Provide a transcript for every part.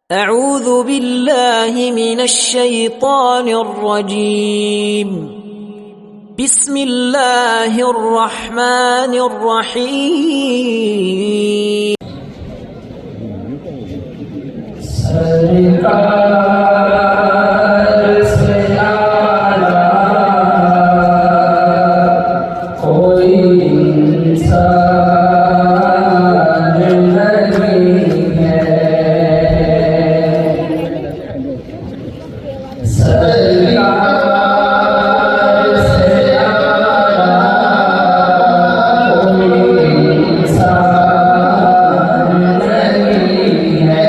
اعوذ باللہ من الشیطان الرجیم بسم اللہ الرحمن الرحیم سرکار سے اعلیٰ کوئی انسان نہیں ہے۔ سرکار سے اعلیٰ کوئی انسان نہیں ہے۔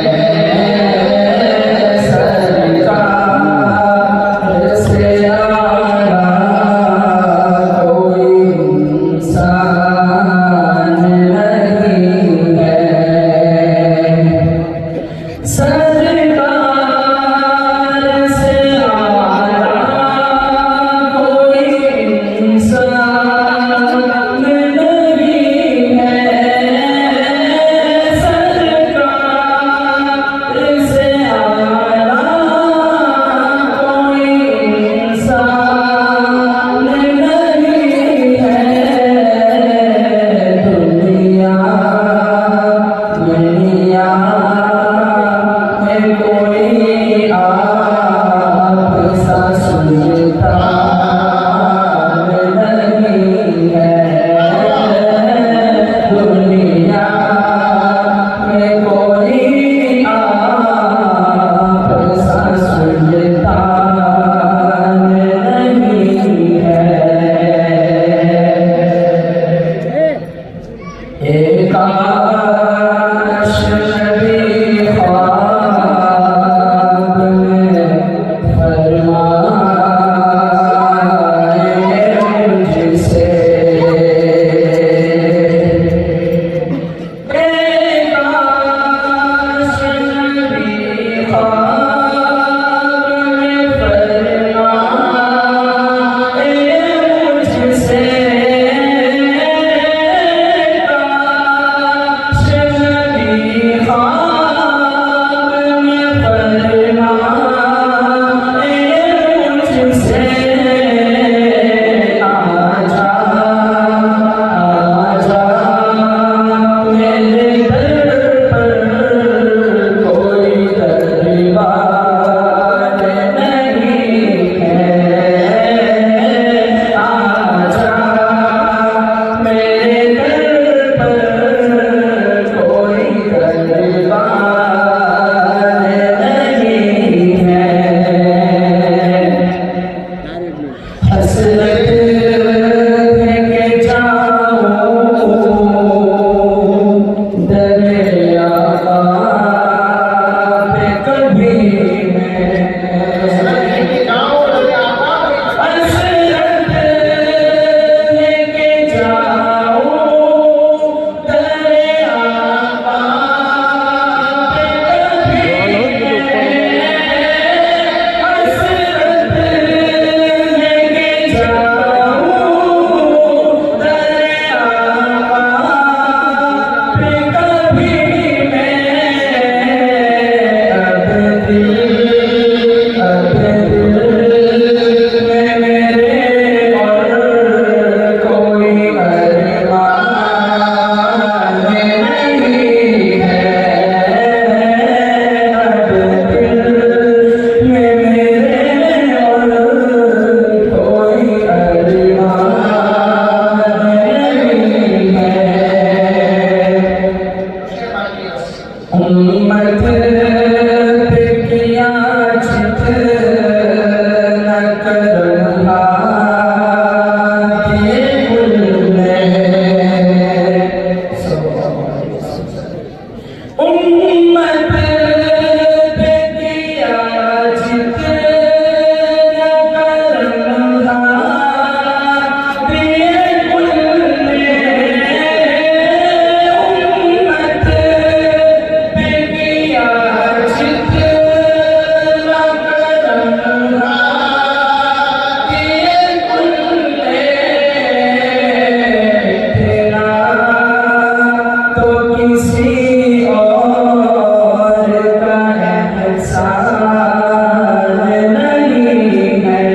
احسان نہیں ہے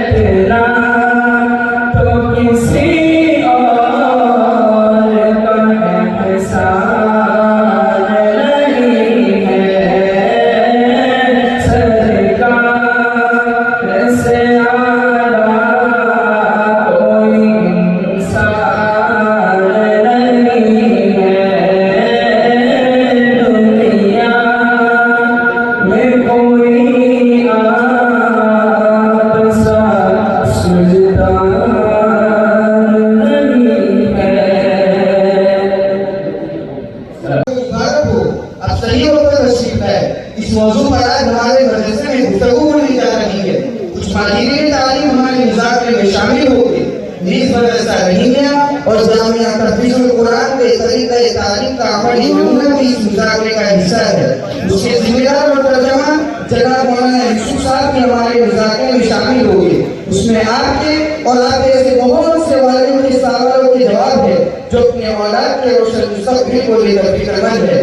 اتنا تو کسی اور کا احسان نہیں ہے سرکار سے اس موضوع پر آج ہمارے مدرسے میں گفتگو ہونے جا رہی ہے. کچھ ماہرین تعلیم ہمارے مذاکرے میں شامل ہو گئے. نیز مدرسہ رحیمیہ اور جامعہ تحفیظ القرآن کے طریقہ تعلیم کا عملی نمونہ بھی اس مذاکرے کا حصہ ہے. اس کے ذمہ دار اور ترجمہ جناب مولانا یوسف صاحب بھی ہمارے مذاکرے میں شامل ہو گئے. اس میں آپ کے اور آپ ایسے بہت سے والدین کے سوالوں کے جواب ہے جو اپنے اولاد کے روشن مستقبل کو لے کر فکر مند ہے.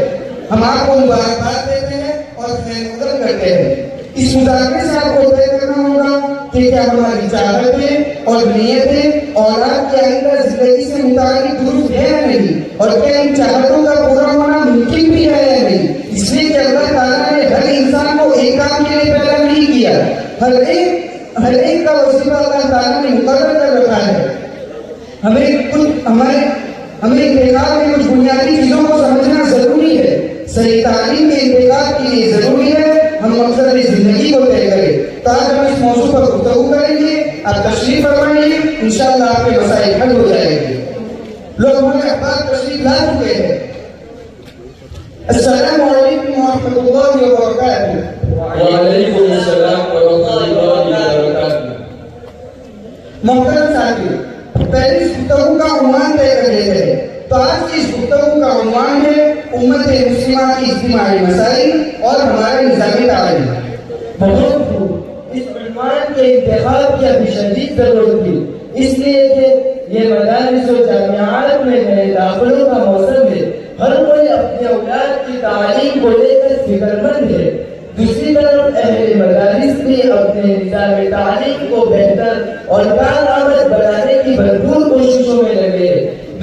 ہم آپ کو مبارکباد دیتے ہیں اور خیر مقدم کرتے ہیں. اس مذاکرے سے آپ کو طے کرنا ہوگا کہ کیا ہماری چاہتیں اور نیتیں اولاد کے آئندہ زندگی سے متعلق درست ہے یا نہیں, اور کیا ان چاہتوں کا پورا ہونا ممکن بھی ہے یا نہیں. اس لیے کہ اللہ تعالیٰ نے ہر انسان کو ایک کام کے لیے پیدا نہیں کیا, ہر ایک کا وظیفہ اللہ تعالیٰ نے مقرر کر رکھا ہے. ہمیں انتخاب میں کچھ بنیادی چیزوں کو سمجھنا ضروری ہے. صحیح تعلیم کے انتخاب کے لیے ضروری ہے ہم مقصد زندگی کو طے کریں. تو آج ہم اس موضوع پر گفتگو کریں گے. آپ تشریف فرمائیے, انشاءاللہ آپ کے مسائل حل ہو جائیں گے. لوگ ہمارے احباب تشریف لا چکے ہیں. السلام علیکم ورحمۃ اللہ وبرکاتہ. وعلیکم السلام ورحمۃ اللہ وبرکاتہ. محترم ساتھیو, پہلے اس گفتگو کا عنوان طے کر لیتے ہیں. تو آج کی اس گفتگو کا عنوان ہے امت مسلمہ کی اجتماعی مسائل اور ہمارے نظام تعلیم. بہت خوب. اس عنوان کے انتخاب کی ابھی شدید ضرورت تھی, اس لیے کہ یہ مدارس و جامعات میں نئے داخلوں کا موسم ہے. ہر کوئی اپنے اولاد کی تعلیم کو لے کر فکر مند ہے. دوسری طرف اہل مدارس بھی اپنے نظام تعلیم کو بہتر اور کارآمد بنانے کی بھرپور کوششوں میں لگے.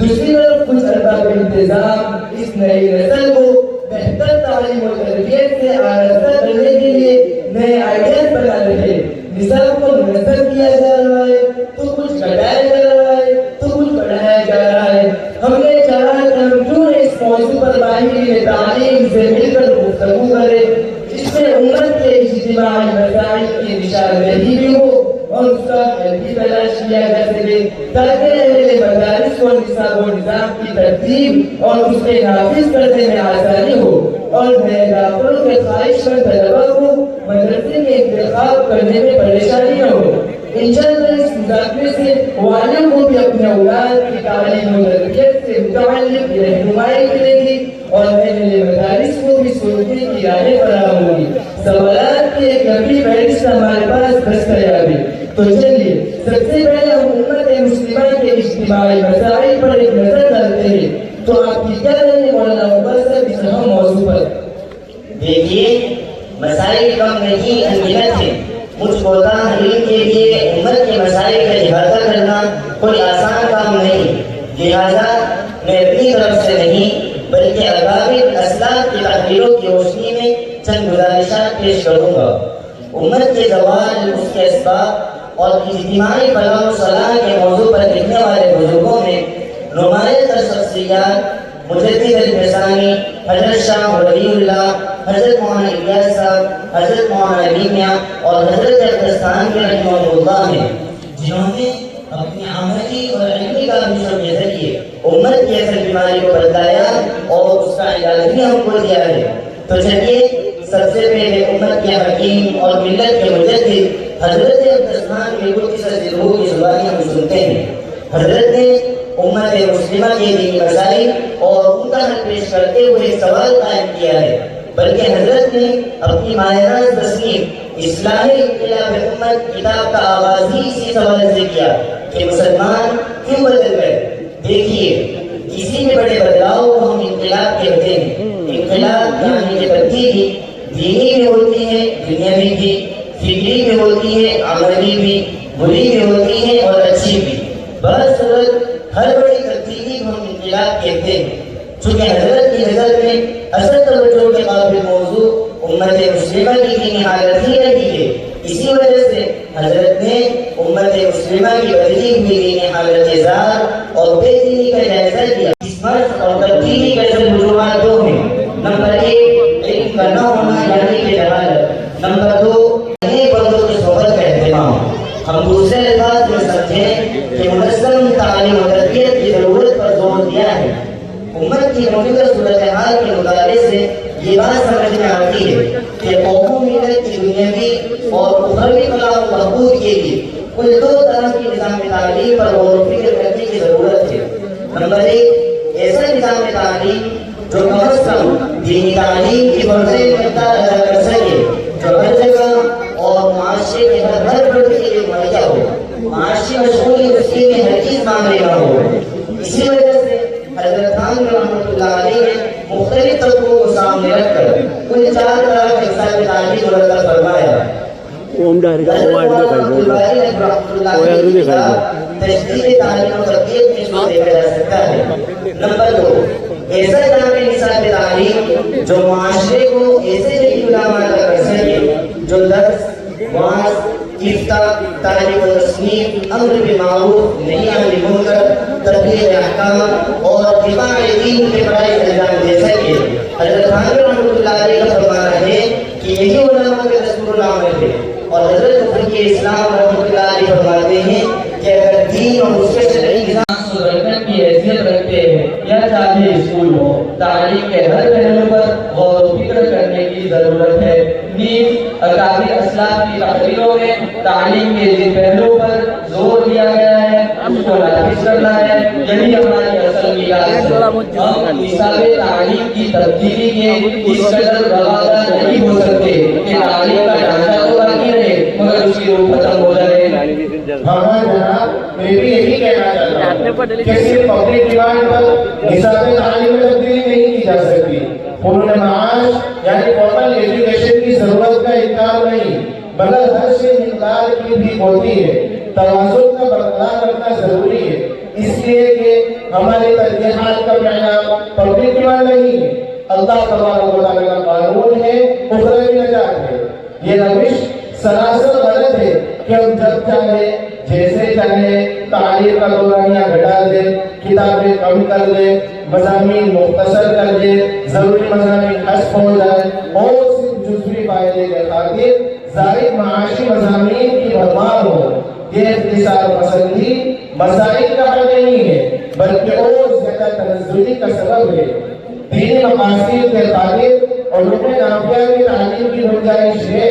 دوسری طرف کچھ ارباب انتظام اس نئی نسل کو بہتر تعلیم و تربیت سے آراستہ کرنے کے لیے نئے آئیڈیاز بنا رہے. نظام کو منظم کیا جا رہا ہے, تو کچھ گھٹایا جا رہا ہے, تو کچھ بڑھایا جا رہا ہے. ہم نے چاہا کہ ہم کیوں اس موضوع پر ماہرین تعلیم سے مل کر گفتگو کریں, جس میں امت کے اجتماعی مسائل کی نشاندہی بھی ہو اور اس کا حل بھی تلاش کیا جا سکے, تاکہ اہل مدارس کو نصاب و نظام کی ترتیب اور اس کے نافذ کرنے میں آسانی ہو, اور نئے داخلوں کے خواہش مند طلباء کو مدرسے میں انتخاب کرنے میں پریشانی نہ ہو. انشاءاللہ اس مذاکرے سے والدین کو بھی اپنے اولاد کی تعلیم و تربیت سے متعلق رہنمائی ملے گی اور اہل مدارس کو بھی سوچنے کی راہیں فراہم ہوگی. سوالات کی ایک لمبی فہرست ہمارے پاس دستیاب ہے. تو چلیے سب سے پہلے ہم امت مسلمہ کے اجتماعی مسائل پر ایک نظر ڈالتے ہیں. تو آپ کی کیا رائے ہے مولانا عمر صاحب اس اہم موضوع پر؟ دیکھیے, مسائل کم نہیں انگنت ہیں. مجھ کوتا حلیم کے لیے امت کے مسائل کا احاطہ کرنا کوئی آسان کام نہیں. لہذا میں اپنی طرف سے نہیں بلکہ اکابر اسلاف کی تحریروں کی روشنی میں چند گزارشات پیش کروں گا. امت کے زوال, اس کے اسباب اور اجتماعی فلاح و صلاح کے موضوع پر لکھنے والے بزرگوں میں نمایاں تر شخصیات مجدد الفسانی, حضرت شاہ ولی اللہ, حضرت مولانا الیاس صاحب, حضرت مولانا علی میاں اور حضرت اقدستان کے رحمہ اللہ ہیں, جنہوں نے اپنی عملی اور علمی کاوشوں کے ذریعے امت کی اصل بیماری کو بتلایا اور اس کا علاج بھی ہم کو دیا ہے. تو چلیے سب سے پہلے امت کے حکیم اور ملت کے مجدد حضرت اقدستان کے قدس سرہ کی زبانی ہم سنتے ہیں. حضرت نے امت مسلمہ کے دینی مسائل اور ان کا حل پیش کرتے ہوئے سوال قائم کیا ہے, بلکہ حضرت نے اپنی ماہرانہ تصنیف اصلاح انقلاب امت کتاب کا آغاز ہی اسی سوال سے کیا کہ مسلمان کیوں بدل گئے. دیکھیے, کسی بھی بڑے بدلاؤ کو ہم انقلاب کہتے ہیں۔ انقلاب یعنی کہ تبدیلی دینی بھی ہوتی ہے، دنیاوی بھی، فکری بھی ہوتی ہے، عملی بھی، بری بھی ہوتی ہے اور اچھی بھی۔ بہر صورت ہر بڑی تبدیلی کو ہم انقلاب کہتے ہیں۔ چونکہ حضرت کی نظر میں اصل توجہ کے قابل موضوع امت مسلمہ کی دینی حالت ہی رہی ہے، اسی وجہ سے حضرت نے امت مسلمہ کی بدلی ہوئی دینی حالت ذات اور بے دینی کا جائزہ لیا۔ اس فرق اور تبدیلی کے اصل وجوہات دو ہیں۔ نمبر 1 علم کا نہ ہونا یعنی کہ جہالت، نمبر 2 نئے بندوں کی صحبت کا اہتمام۔ ہم دوسرے الفاظ میں سمجھیں کہ منظم تعلیم و تربیت کی ضرورت پر زور دیا ہے۔ امت کی موجودہ صورتحال کے مطالعے سے یہ بات سمجھ میں آتی ہے کہ قوم ملت کی دنیاوی اور اخروی فلاح و بہبود کے لیے کل دو طرح کی نظام تعلیم پر غور و فکر کرنے کی ضرورت ہے۔ نمبر 1 ایسا نظام تعلیم جو کم از کم دینی تعلیم کی بہترین مقدار ادا کر سکے، جو ہر جگہ اور معاشرے کے ہر فرد کے لیے مہیا ہو، معاشی مشغولی اس کے لیے ہر چیز معاملے نہ ہو۔ اسی وجہ سے حضرت خان رحمۃ اللہ علیہ نے مختلف طبقوں کو سامنے رکھ کر کل 4 طرح کے نظام تعلیم مرتب فرمایا۔ تشدید تعلیم و تربیت میں شروع دیکھا جا سکتا ہے۔ نمبر 2 ایسا نظام تعلیم جو معاشرے کو ایسے علماء کر سکے، جو درس، وعظ، افتاء، تعلیم و تصنیف، امر بالمعروف، نہی عن المنکر، تبلیغ احکام اور دفاع دین کے فرائض انجام دے سکے۔ حضرت خان رحمۃ اللہ علیہ کا فرمانا ہے کہ یہی علماء کے دستور العمل ہے، اور حضرت مفتی اسلام رحمۃ اللہ علیہ فرماتے ہیں کہ اگر دین اور اس کے شرعی نظام رکھنے کی حیثیت رکھتے ہیں یا چاہے اسکول ہو، تعلیم کے ہر پہلو پر غور و فکر کرنے کی ضرورت ہے۔ نیز اکابر اسلاف کی تقریروں میں تعلیم کے جن پہلو پر زور دیا گیا ہے اس کو نافذ کرنا ہے، یہی ہماری اصل میراث ہے۔ ہم نصاب تعلیم کی تبدیلی کے اس قدر روادہ نہیں ہو سکتے کہ تعلیم کا ڈھانچہ تو باقی رہے مگر اس کی روح ختم ہو جائے۔ ہمارا جناب میں بھی یہی کہنا چاہتا ہوں کہ صرف پبلک ڈیمانڈ پر نصاب تعلیم میں تبدیلی نہیں کی جا سکتی۔ فنون معاش یعنی فارمل ایجوکیشن کی ضرورت کا انکار نہیں، مگر ہر شے مقدار کی بھی ہوتی ہے۔ توازن کا برقرار رکھنا ضروری ہے، اس لیے کہ ہماری ترجیحات کا معیار پبلک ڈیمانڈ نہیں ہے، اللہ تبارک و تعالیٰ کا قانون ہے، اخروی نجات ہے۔ یہ روش سراسر غلط ہے کہ ہم جب چاہے جیسے چاہے تعلیم کا دورانیہ گھٹا دیں، کتابیں کم کر دیں، مضامین مختصر کر دیں، ضروری مضامین حذف ہو جائے اور صرف جزوی فائدے کے خاطر زائد معاشی مضامین کی بھرمار ہو۔ یہ اختصار پسندی مسائل کا حل نہیں ہے بلکہ اور زیادہ تنزلی کا سبب ہے۔ دینی مقاصد کے خاطر علوم نافعہ کی تعلیم کی گنجائش ہے،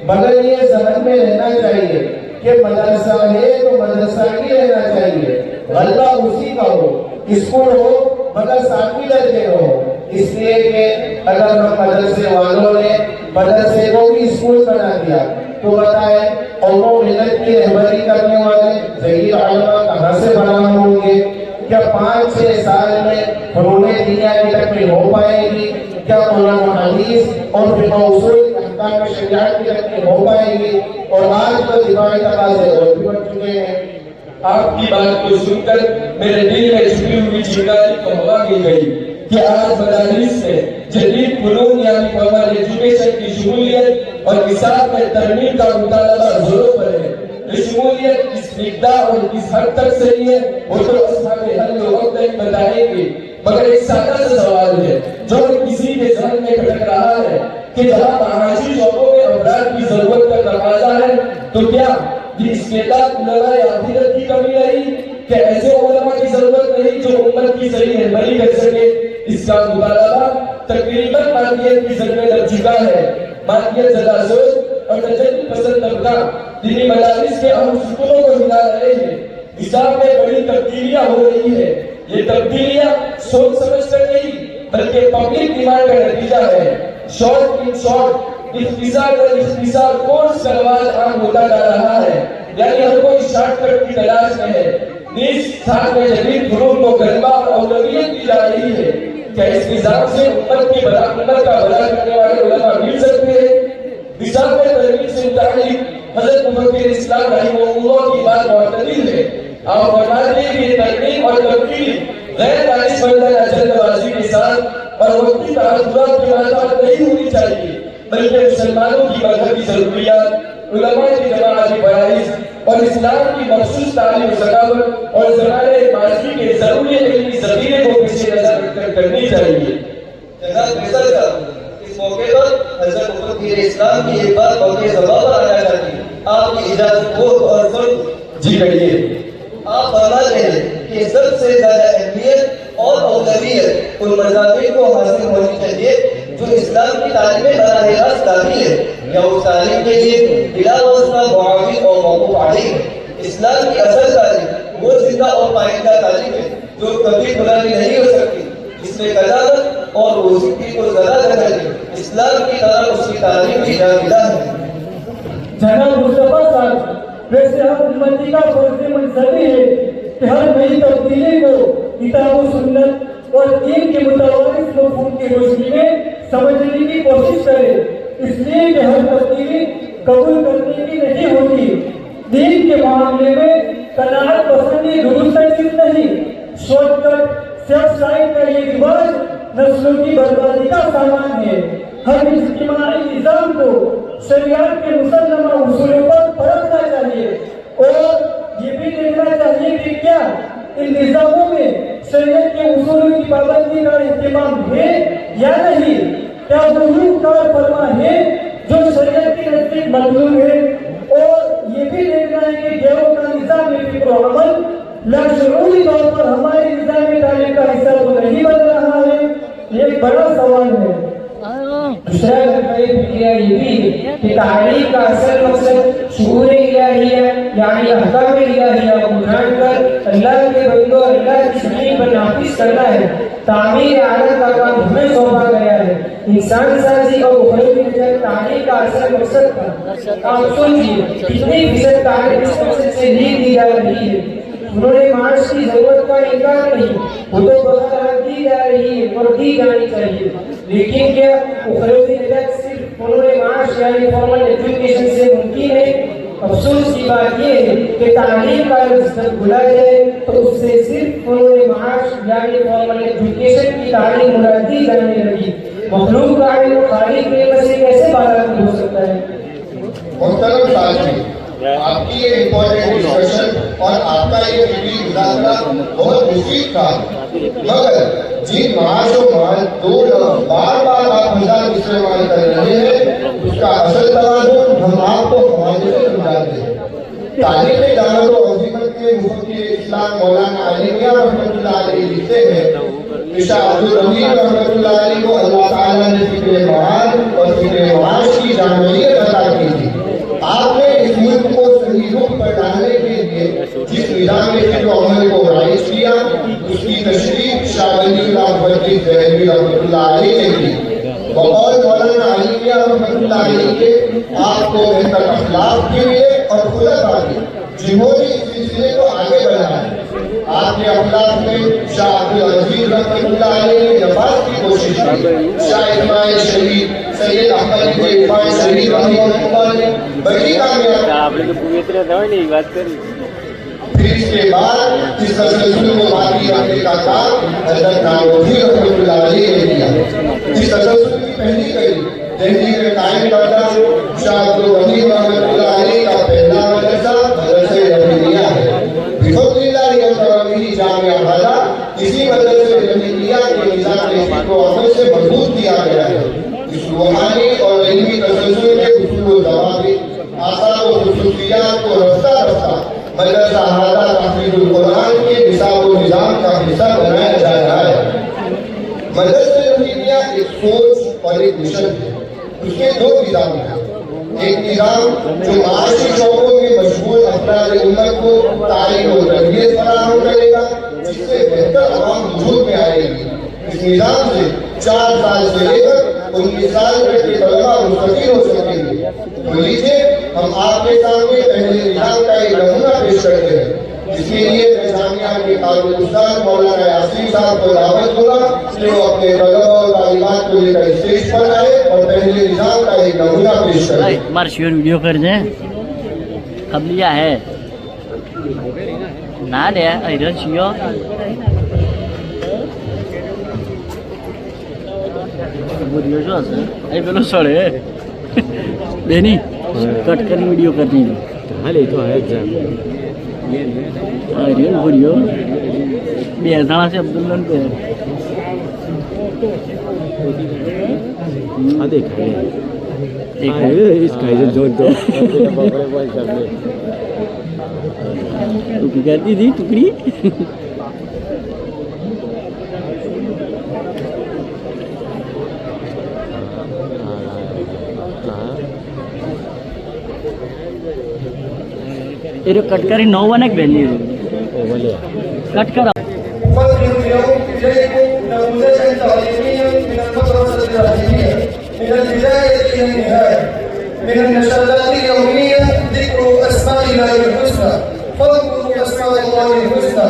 مگر یہ ذہن میں رہنا چاہیے کہ مدرسہ ہے تو مدرسہ ہی رہنا چاہیے، غلبہ اسی کا ہو، اسکول ہو مگر 7ویں درجے ہو۔ اس لیے کہ اگر ہم مدرسے والوں نے مدرسے کو بھی اسکول بنا دیا تو بتائیں قوم و ملت کی رہبری کرنے والے ذہین علماء کہاں سے بنا ہوں گے؟ کیا 5-6 سال میں فنون دنیا کی تکمیل ہو پائے گی؟ کیا قرآن و حدیث اور فقہ اصول احکام شریعت کی تکمیل ہو پائے گی؟ اور آج تو دماغی تقاضے اور بھی بڑھ چکے ہیں۔ آپ کی بات کو سن کر میرے دل میں چھپی ہوئی چنگاری کو ہوا کی گئی کہ آج مدارس میں جدید فنون یعنی فارمل ایجوکیشن کی شمولیت اور نصاب میں ترمیم کا مطالبہ زوروں پر ہے۔ یہ شمولیت کس مقدار اور کس حد تک صحیح ہے وہ تو اصحاب حل و عقد تک بتائیں گے، مگر ایک سادہ سا سوال ہے جو کسی کے ذہن میں کھٹک رہا ہے کہ جہاں معاشی شعبوں میں افراد کی ضرورت کا تقاضا ہے تو کیا یہ استعداد علماء عقیدت کی کمی رہی کہ ایسے علماء کی ضرورت نہیں جو امت کی صحیح رہبری کر سکے؟ اس کا مطالبہ تقریباً مادیت کی زد میں لگ چکا ہے۔ مادیت زدہ سوچ اور تجدد پسند طبقہ دینی مدارس کے اہم ستونوں کو ہلا رہے ہیں۔ نصاب میں بڑی تبدیلیاں ہو رہی ہے، یہ تبدیلیاں سوچ سمجھ کر نہیں بلکہ پبلک ڈیمانڈ کا نتیجہ ہے۔ شارٹ ان شارٹ اختصار کورس کا رواج عام ہوتا جا رہا ہے، یعنی ہر کوئی شارٹ کٹ کی تلاش میں ہے۔ ساتھ میں جدید فنون کو غلبہ اور اولویت دی جا رہی ہے. کیا اس نظام سے امت کا بھلا کرنے والے علماء مل سکتے ہیں؟ نظام میں ترمیم سے متعلق حضرت مفکر اسلام رحمہ اللہ کی بات معتدل ہے. آپ فرماتے ہیں کہ یہ ترمیم اور تبدیلی غیر دانشمندانہ جلد بازی کے ساتھ اور وقتی تعلقات کے مطابق نہیں ہونی چاہیے، بلکہ مسلمانوں کی مذہبی ضروریات، علماء کی جماعتی فرائض اور اسلام کی مخصوص تعلیم و ثقافت اور زمانے ماضی کے ضروری علمی ذخیرے کو پیش نظر رکھ کر کرنی چاہیے. جناب فیصل صاحب، اس موقع پر حضرت مفکر اسلام کی ایک بات موقع سبا پر آنا چاہتی ہے. آپ کی اجازت ہو اور سن. جی کہیے. آپ فرماتے ہیں کہ سب سے زیادہ اہمیت اور اولویت ان مضامین کو حاصل ہونی چاہیے جو اسلام کی تعلیم میں براہ راست داخل ہے یا اس تعلیم کے لیے بلا واسطہ معاون اور موقوف علیہ ہے. اسلام کی اصل تعلیم وہ زندہ اور پائندہ تعلیم ہے جو کبھی بلندی نہیں ہو سکتی، جس میں قدامت اور روزگی کو ذرا دخل ہے. اسلام کی طرف اس کی تعلیم بھی جاویدہ ہے. جناب مصطفیٰ صاحب، ویسے ہم امتی کا فرض منصبی ہے کہ ہر نئی تبدیلی کو کتاب و سنت اور دین کے متوارث مفہوم کی روشنی میں سمجھنے کی کوشش کرے. اس لیے کہ ہر تبدیلی قبول کرنے کی نہیں ہوتی. دین کے معاملے میں قناعت پسندی درست چیز نہیں. شارٹ کٹ سیف سائڈ کا یہ رواج نسلوں کی بربادی کا سامان ہے. ہر اجتماعی نظام کو شریعت کے مسلمہ اصولوں پر پرکھنا چاہیے اور یہ بھی دیکھنا چاہیے کہ کیا ان نظاموں میں شریعت کے اصولوں کی پابندی کا اہتمام ہے یا نہیں. کیا وہ روح کار فرما ہے جو شریعت کے نزدیک مطلوب ہے. اور یہ بھی دیکھنا ہے کہ غیروں کا نظام فکر و عمل لاشعوری طور پر ہمارے نظام تعلیم کا حصہ تو نہیں بن رہا ہے. یہ ایک بڑا سوال ہے. دوسرا فکریہ یہ بھی ہے کہ تعلیم کا اصل مقصد شعور الہیہ یعنی احکام الہیہ کو بلند کر اللہ کے بندوں اور اللہ کی زمین پر نافذ کرنا ہے. تعمیر عالم کا کام ہمیں سونپا گیا ہے. انسان سازی اور اخروی نجات تعلیم کا اصل مقصد تھا. آپ سوچیے کتنی فیصد تعلیم اس مقصد سے نہیں دی جا رہی ہے. انہوں نے معاش کی ضرورت کا انکار نہیں، وہ تو بہت دی جا رہی ہے اور دی جانی چاہیے. لیکن کیا اخروی نجات صرف انہوں نے معاش یعنی فارمل ایجوکیشن سے ممکن ہے؟ افسوس کی بات یہ ہے کہ تعلیم کا لفظ جب بھولا جائے تو اس سے صرف انہوں نے معاش یعنی فارمل ایجوکیشن کی تعلیم مراد دی جانے لگی. مخلوق کا علم خالق نعمت سے کیسے بالا ہو سکتا ہے؟ محترم ساتھی، آپ کی یہ امپورٹنٹ ڈسکشن اور آپ کا یہ فکری مذاکرہ بہت مفید تھا، مگر جن معاش و مال دو لفظ بار بار آپ حضرات استعمال کر رہے ہیں اس کا اصل توازن ہم آپ کو حوالے سے سمجھاتے ہیں. تاریخ دعوت و عظیمت کے مفتی اسلام مولانا علی میاں رحمۃ اللہ علیہ لکھتے ہیں کہ شاہ عبدالرحیم رحمۃ اللہ علیہ کو اللہ تعالیٰ نے فکر معاد اور فکر معاش کی جامعیت عطا کی تھی. آپ نے اس ملک کو صحیح رخ پر ڈالنے کے لیے جس نظام فکر و عمل کو رائج کیا اس کی تشریح شاہ ولی اللہ فرقی دہلوی رحمۃ اللہ علیہ نے کی. بقول مولانا علی میاں رحمۃ اللہ علیہ کے آپ کو بہتر اخلاق کے لیے اور خلق آگے جنہوں نے اس سلسلے کو آگے بڑھایا. آپ کے اخلاق میں شاہ عبدالعزیز رحمۃ اللہ علیہ نے نفاذ کی کوشش کی. شاہ اسماعیل شریف سید احمد بن عثمان شریف رحمہ اللہ نے بڑی کامیابی. پھر اس کے بعد اس تسلسل کو باقی رکھنے کا کام حضرت نانوتھی رحمۃ اللہ علیہ نے کیا. اس تسلسل کی پہلی کڑی دہلی میں قائم کردہ شاہ عبدالرحیم رحمۃ اللہ علیہ کا پہلا مدرسہ مدرسہ رحیمیہ ہے. بفضل اللہ وکرمہ جامعہ ہذا اسی مدرسہ رحیمیہ کے نظام فکر و عمل سے مضبوط کیا گیا ہے. اس روحانی اور علمی تسلسل کے اصول و ضوابط، آثار و خصوصیات کو رفتہ رفتہ مدرسہ ہذا تحفیظ القرآن کے نصاب و نظام کا حصہ بنایا جا رہا ہے. مدرسہ رحیمیہ ایک سوچ اور ایک مشن ہے. اس کے دو نظام ہیں. ایک نظام جو معاشی شعبوں میں مشغول افراد امت کو تعلیم و تربیت فراہم کرے گا جس سے بہتر عوام وجود میں آئے گی. اس نظام سے 4 سال سے لے کر 19 سال تک کے طلبہ مستفید ہو سکیں گے. تو لیجیے ہم آپ کے سامنے پہلے نظام کا ایک نمونہ پیش کرتے ہیں اس کے لیے میں جامعہ کے قائد استاد مولانا یاسین صاحب کو دعوت دوں گا کہ وہ اپنے طلباء اور طالبات کو لے کر اسٹیج پر آئے اور پہلے نظام کا ایک نمونہ پیش کریں. ہمارا شیور ویڈیو کر دیں قبلیہ ہے نہ دے ادھر شیو ویڈیو جو ہے اے بولو سڑے بینی کٹ کر ویڈیو کرنی ہے تو ہے ویڈیو بیسانا سے عبداللہ پہ اس کا کہتی تھی ٹکڑی کٹ کری 9 بنے بہلی کٹ کرا من النشاطات اليومية ذكر أسماء الله الحسنى فاذكروا أسماء الله الحسنى.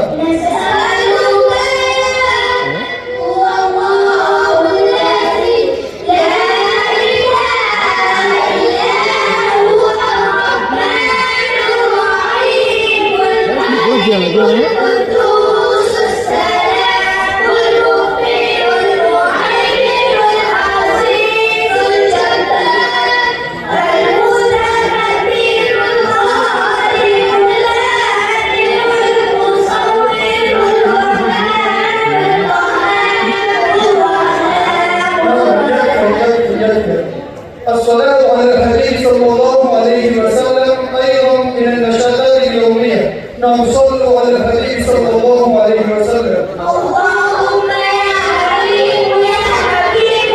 الصلاة على الحبيب صلى الله عليه وسلم أيضا من النشاطات اليومية. نعم صلوا على الحبيب صلى الله عليه وسلم. اللهم يا حبيب يا حبيب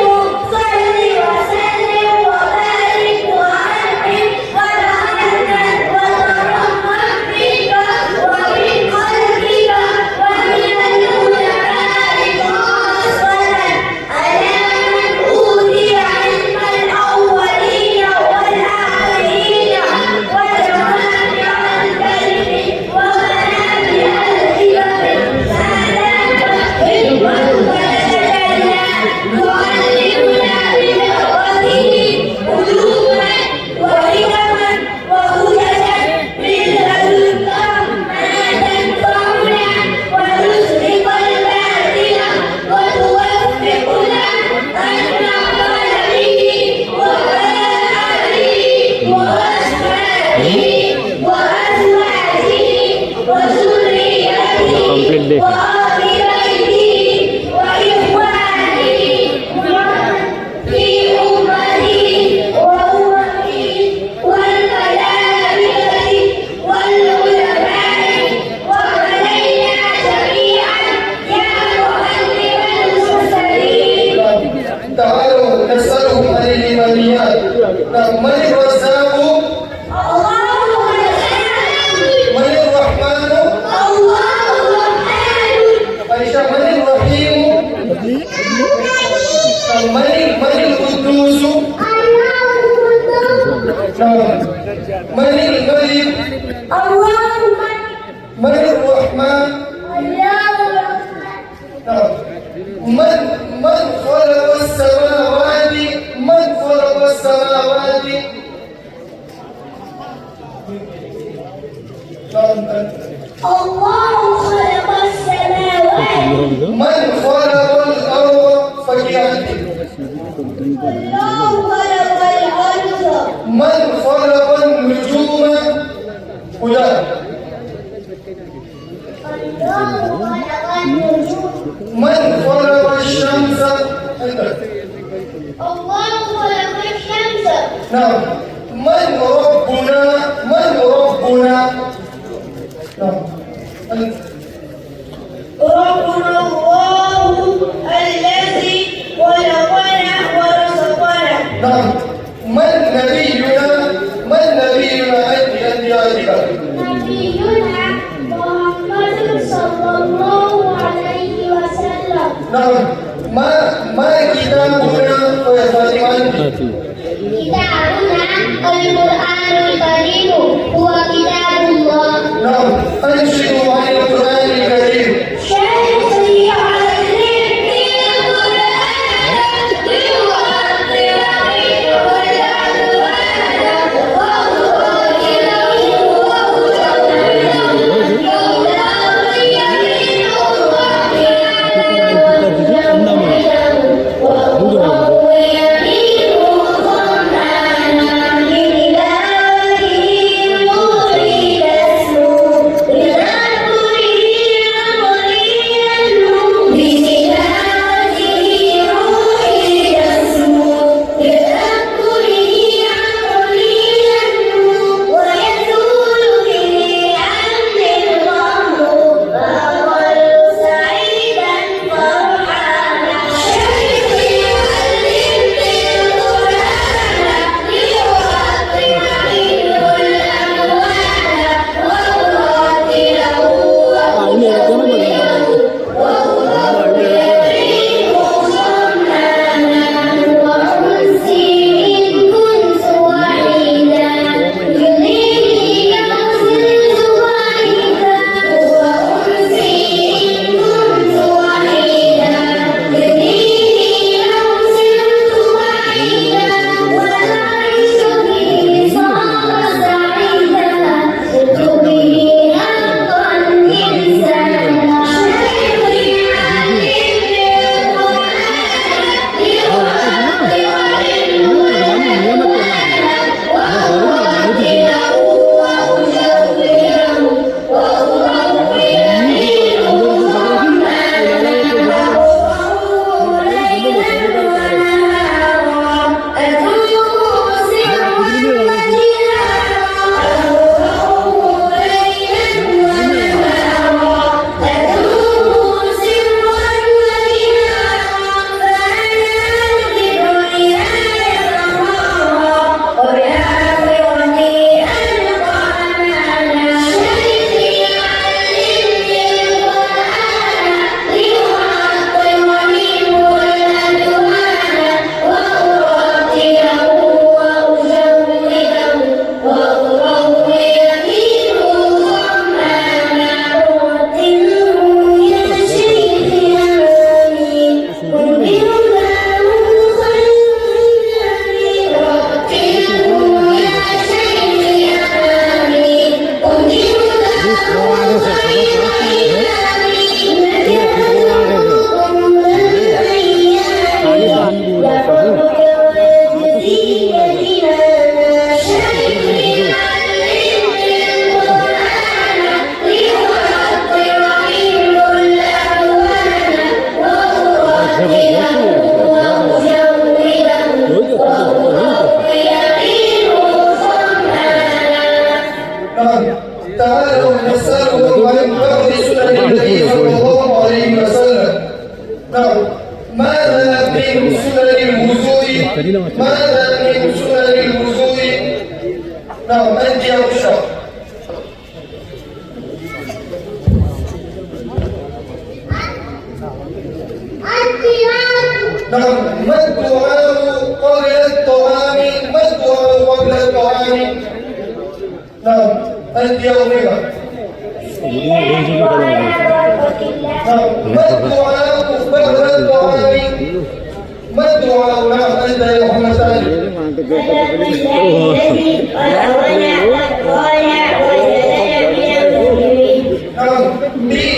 صل وسلم وبارك وأنعم وتحنن وترحم بك ومن قلبك ومن العلماء خاصة على من أوتي علم الأولين والآخرين وجميع الكلم ومنابع الحكم سادة حلما وتجلى يعلمنا بلغته علوما وحكما وهدى من لدنك ما تنفعنا ونسلك الباطل وتوفقنا أن نعمل به وآله وأصحابه وأزواجه وذريته وآبائه وإخوانه في أمته وأمته والملائكة والعلماء وعلينا جميعا يا معلم المرسلين. تعالوا نسألهم عن الإيمانيات. من الرزاق؟ الله الرحمن من الرحمن؟ الله الرحمن عائشة من الرحيم؟ من القدوس؟ الله القدوس من الملك؟ الله من الرحمن؟ الله الرحمن من خلق السماوات؟ من خلق السماوات؟ الله خلق السماوات من خلق الأرض فكيف؟ الله خلق الأرض من خلق النجوم؟ هدى. الله خلق النجوم من خلق الشمس؟ الله خلق الشمس نعم. من ربنا؟ من ربنا؟ نعم. ربنا الله الذي خلقنا ورزقنا. نعم. من نبينا؟ من نبينا أنبيائك؟ نبينا محمد صلى الله عليه وسلم. نعم. ما كتابنا كتابنا القرآن الكريم هو كتاب الله. نعم أنشد عن القرآن الكريم. شهدي على القرآن تعالوا نسأله عن بعض سنن النبي صلى الله عليه وسلم. ماذا من سنن الوضوء؟ ماذا من سنن الوضوء؟ أنت يا بشر. ما الدعاء قبل الطعام؟ ما الدعاء قبل الطعام؟ أنت يا أميرة. ما الدعاء بعد الطعام؟ ما الدعاء؟ أنت يا محمد سالم.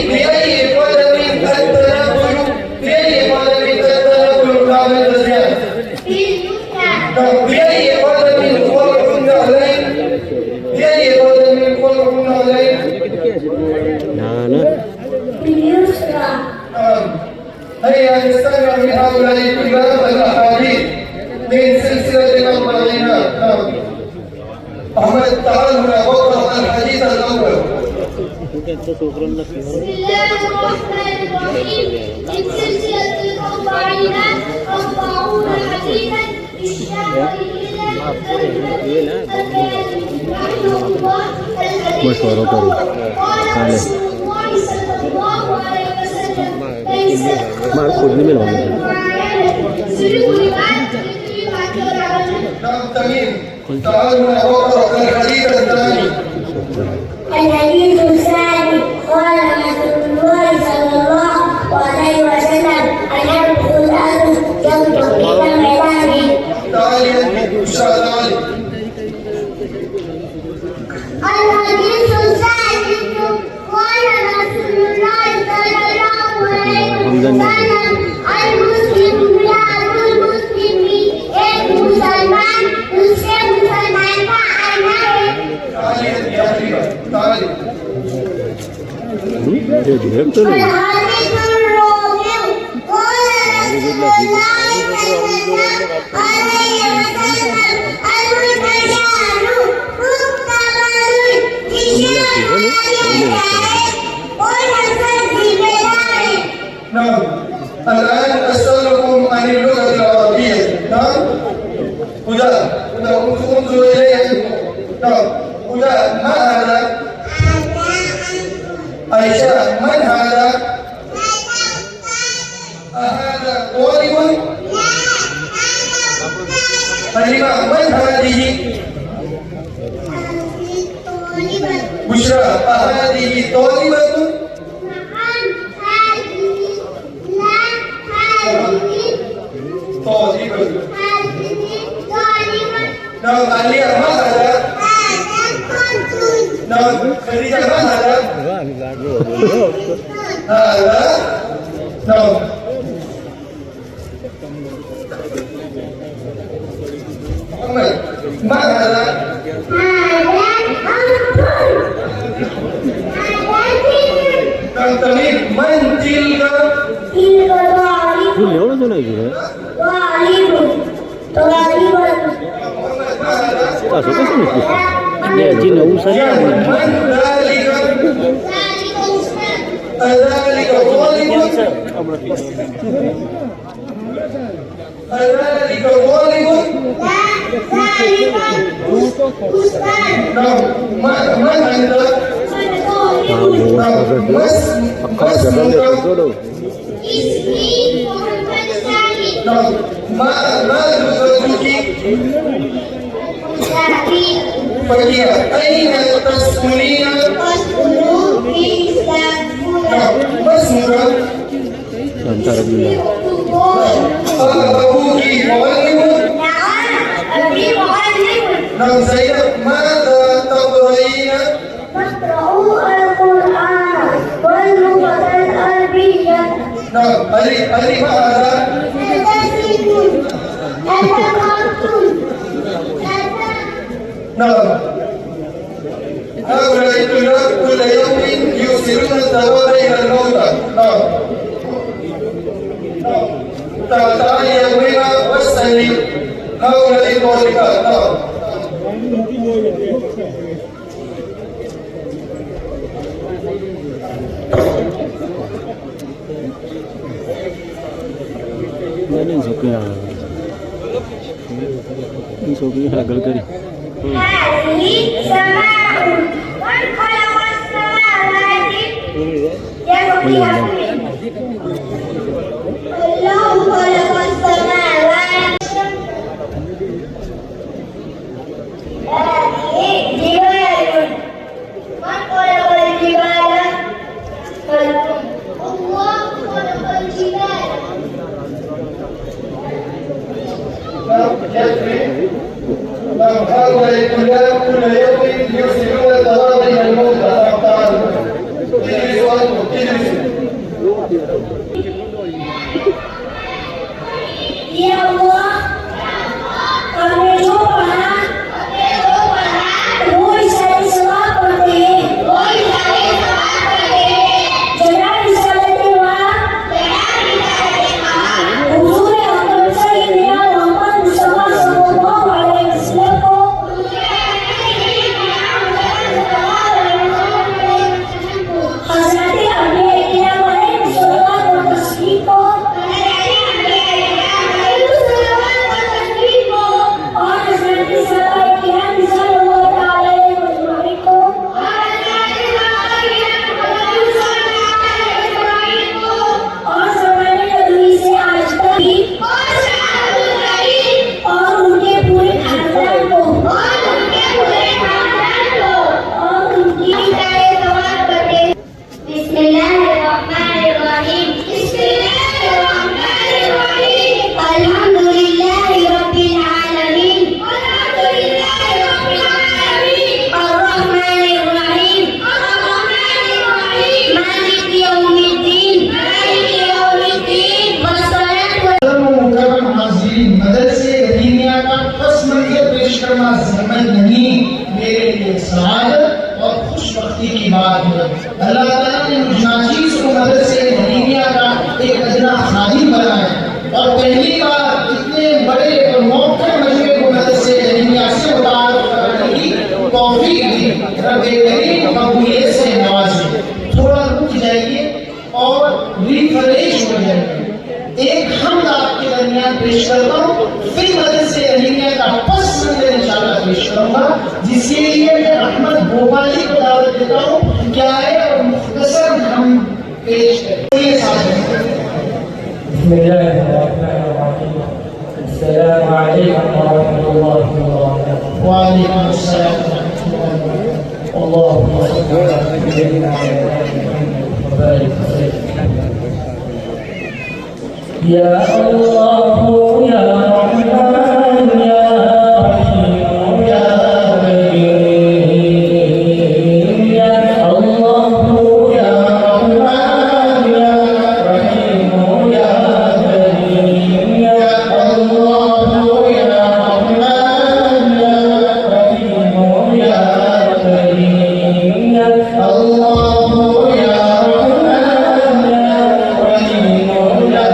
بأي قدم التناول؟ بأي قدم التناول بعد الزيادة؟ بأي قدم خلق النعلين؟ بأي قدم خلق النعلين؟ هيا نستمع من هؤلاء الكتاب الأحاديث من سلسلة الأربعينات. أحمد تعال هنا واقرأ الحديث الأول. بسم الله الرحمن الرحيم. من سلسلة الأربعينات 40 حديثا بالشافعي إلى رحمه الله. الحديث الأول قال رسول الله صلى الله عليه وسلم ليس نعم تميم تعالوا نتوقف الحديث الثاني. الحديث الثاني قال رسول الله صلى الله عليه وسلم الحرب الأرض ينطق إلى الميدان. تعالي أستاذ علي. الحديث الثالث قال رسول الله صلى الله عليه وسلم المسلم بلاد المسلم ایک مسلمان دوسرے مسلمان کا آئینہ ہے. تعالي يا حبيبة تعالي. الحديث الرابع قال رسول الله صلى الله عليه وسلم نعم الآن أسألكم عن اللغة العربية. نعم هدى انظروا إلي. نعم هدى ما هذا؟ عائشة من هذا؟ أهذا طالب؟ حليمة من هذه؟ بشرى أهذه طالبة؟ طالبة. نعم عليا ما هذا؟ نعم خديجة ما هذا؟ هذا نعم محمد ما هذا؟ نعم تميم من تلك؟ أذلك ظالم؟ أذلك ظالم؟ نعم من أنت؟ نعم ما اسمك؟ نعم ما لغتك؟ فهي أين تسكنين؟ نعم ما اسمك؟ أبوك معلم؟ نعم زينب ماذا تقرأين؟ القرآن واللغة العربية. نعم ألف هذا؟ نعم هؤلاء الطلاب كل يوم يوصلون الثواب إلى الموتى. نعم تعالي يا أميمة واسألي هؤلاء الطالبات. نعم هذه سماء من خلق السماوات الله خلق السماوات. هذه جبال من خلق الجبال؟ الله خلق الجبال. نعم هؤلاء الطلاب كل يوم يوصلون الثواب إلى الموتى. نعم تعالوا اجلسوا أنتم اجلسوا. Ya Allah, kami berdoa, Roy saya seperti, jangan disalahkan, huzur yang tersayang ini Muhammad Mustafa Sallallahu Alaihi Wasallam. پیش کرنا زحمت نہیں، میرے لیے سعادت اور خوش بختی کی بات ہے۔ اللہ تعالیٰ نے مجھ ناچیز کو مدرسے حلیمیہ کا ایک ادنا خادم بنایا اور پہلی بار اتنے بڑے اور موقع مجمع کو مدرسے حلیمیہ سے متعارف کرنے کی توفیق دی۔ رب کریم قبولیت سے نوازے۔ تھوڑا رک جائیے اور ریفریش ہو جائیے۔ ایک حمد آپ کے درمیان پیش کرتا ہوں، پھر مدرسے حلیمیہ کا پس منظر انشاءاللہ پیش کروں گا، جس کے لیے میں احمد بھوپالی کو دعوت دیتا ہوں کہ آئے اور مختصر ہم پیش کریں۔ یہ ساتھ بسم اللہ الرحمن الرحیم۔ السلام علیکم ورحمۃ اللہ وبرکاتہ۔ وعلیکم السلام ورحمۃ اللہ وبرکاتہ۔ اللهم صل على سيدنا محمد وبارك وسلم۔ يا الله يا رحمن يا رحيم يا كريم يا الله يا رحمن يا رحيم يا كريم يا الله يا رحمن يا رحيم يا كريم يا الله يا رحمن يا رحيم يا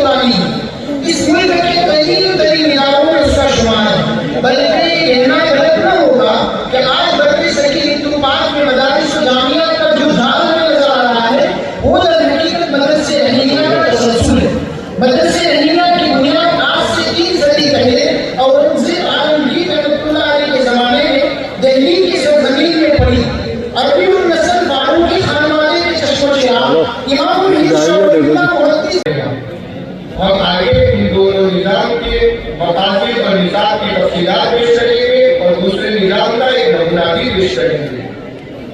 پرانی ہے، اس ملک کے قدیم ترین اداروں میں اس کا شمار ہے، بلکہ یہ کہنا غلط نہ ہوگا کہ آج برقی صحیح ہندو پاک میں مدارس و جامعات کا جو جھال میں نظر آ رہا ہے وہ در حقیقت مدرسہ رحیمیہ کا تسلسل ہے۔ مدرسہ رحیمیہ کی بنیاد آج سے 3 صدی پہلے اورنگزیب عالمگیر رحمۃ اللہ علیہ کے زمانے میں دہلی کی سرزمین میں پڑی۔ عربی النسل فاروقی خانوادے کے چشم و چراغ امام الہند شاہ اور آگے ان دونوں نظام کے مقاصد اور نصاب کی تفصیلات پیش کریں گے اور دوسرے نظام کا ایک نمونہ بھی پیش کریں گے۔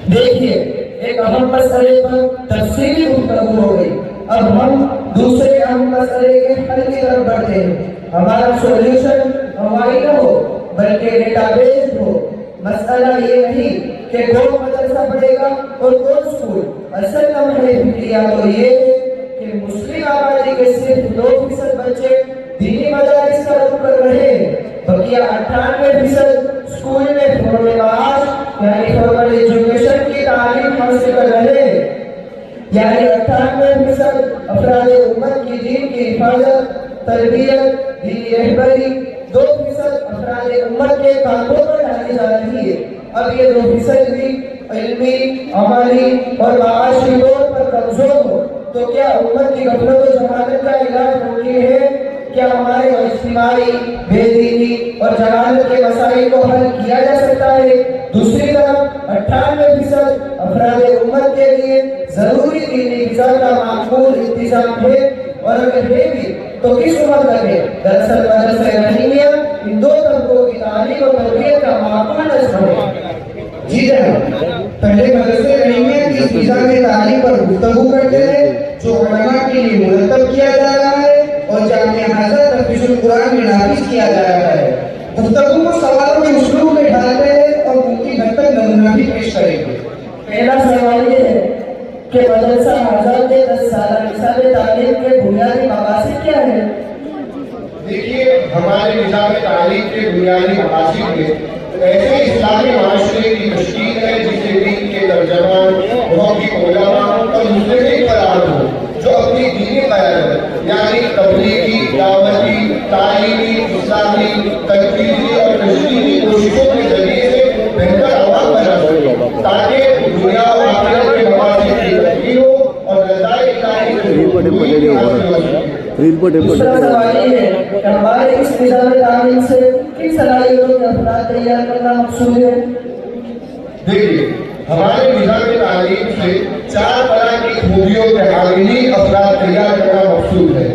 دیکھیے ایک اہم مسئلے پر تفصیلی گفتگو ہو گئی، اب ہم دوسرے اہم مسئلے کے حل کی طرف بڑھتے ہیں۔ ہمارا سولوشن ہوائی نہ ہو بلکہ ڈیٹا بیس ہو۔ مسئلہ یہ نہیں کہ کون مدرسہ پڑھے گا اور کون اسکول، اصل لمحہ فکریہ تو یہ ہے کہ مسلم آبادی کے صرف 2% بچے دینی مدارس کا رخ کر رہے ہیں، بقیہ 98% اسکول میں فنون معاش یعنی فارمل ایجوکیشن کی تعلیم حاصل کر رہے ہیں، یعنی 98% افراد امت کی دین کی حفاظت، تربیت، دینی رہبری 2% افراد امت کے کاندھوں پر ڈالی جا رہی ہے۔ اب یہ 2% بھی علمی، عملی اور معاشی طور پر کمزور ہو تو کیا امت کی غفلت و جہالت کا علاج ممکن ہے؟ کیا ہمارے اجتماعی، بے دینی اور جہالت کے مسائل کو حل کیا جا سکتا ہے؟ دوسری طرف 98% افراد امت کے لیے ضروری دینی غذا کا معقول انتظام ہے، اور اگر ہے بھی تو کس عمر تک ہے؟ دراصل مدرسہ رحیمیہ ان 2 طبقوں کی تعلیم اور تربیت کا معقول نظم ہے۔ جی جناب، پہلے مدرسہ رحیمیہ کی اس نظام تعلیم پر گفتگو کرتے ہیں جو علماء کے لیے مرتب کیا جا رہا ہے اور جامعہ حضرت تفسیر القرآن میں نافذ کیا جا رہا ہے۔ گفتگو کو سوالوں کے اسلوب میں ڈالتے ہیں اور ممکن حد تک نمونہ بھی پیش کریں گے۔ پہلا سوال یہ ہے کہ مدرسہ حضرت کے 10 سالہ نصاب تعلیم کے بنیادی مقاصد کیا ہیں؟ دیکھیے ہمارے نظام تعلیم کے بنیادی مقاصد میں ایسے اسلامی معاشرے کی تشکیل ہے جسے دین کے ترجمان، وہاں علماء اور مسلمین قرار ہو جو اپنی دینی قیادت یعنی تبلیغی، دعوتی، تعلیمی، اسلامی، تنقیدی اور تشریحی کوششوں کے ذریعے سے بہتر عوام بنا سکے تاکہ دنیا اور آخرت کے مقاصد کی ترقی ہو اور رضائے الہی سے حاصل ہو سکے۔ دوسرا سوال یہ ہے کہ ہمارے اس نظام تعلیم سے کن صلاحیتوں کے افراد تیار کرنا مقصود ہے؟ دیکھیے ہمارے نظام تعلیم سے 4 طرح کی خوبیوں کے حاملین افراد تیار کرنا مقصود ہے۔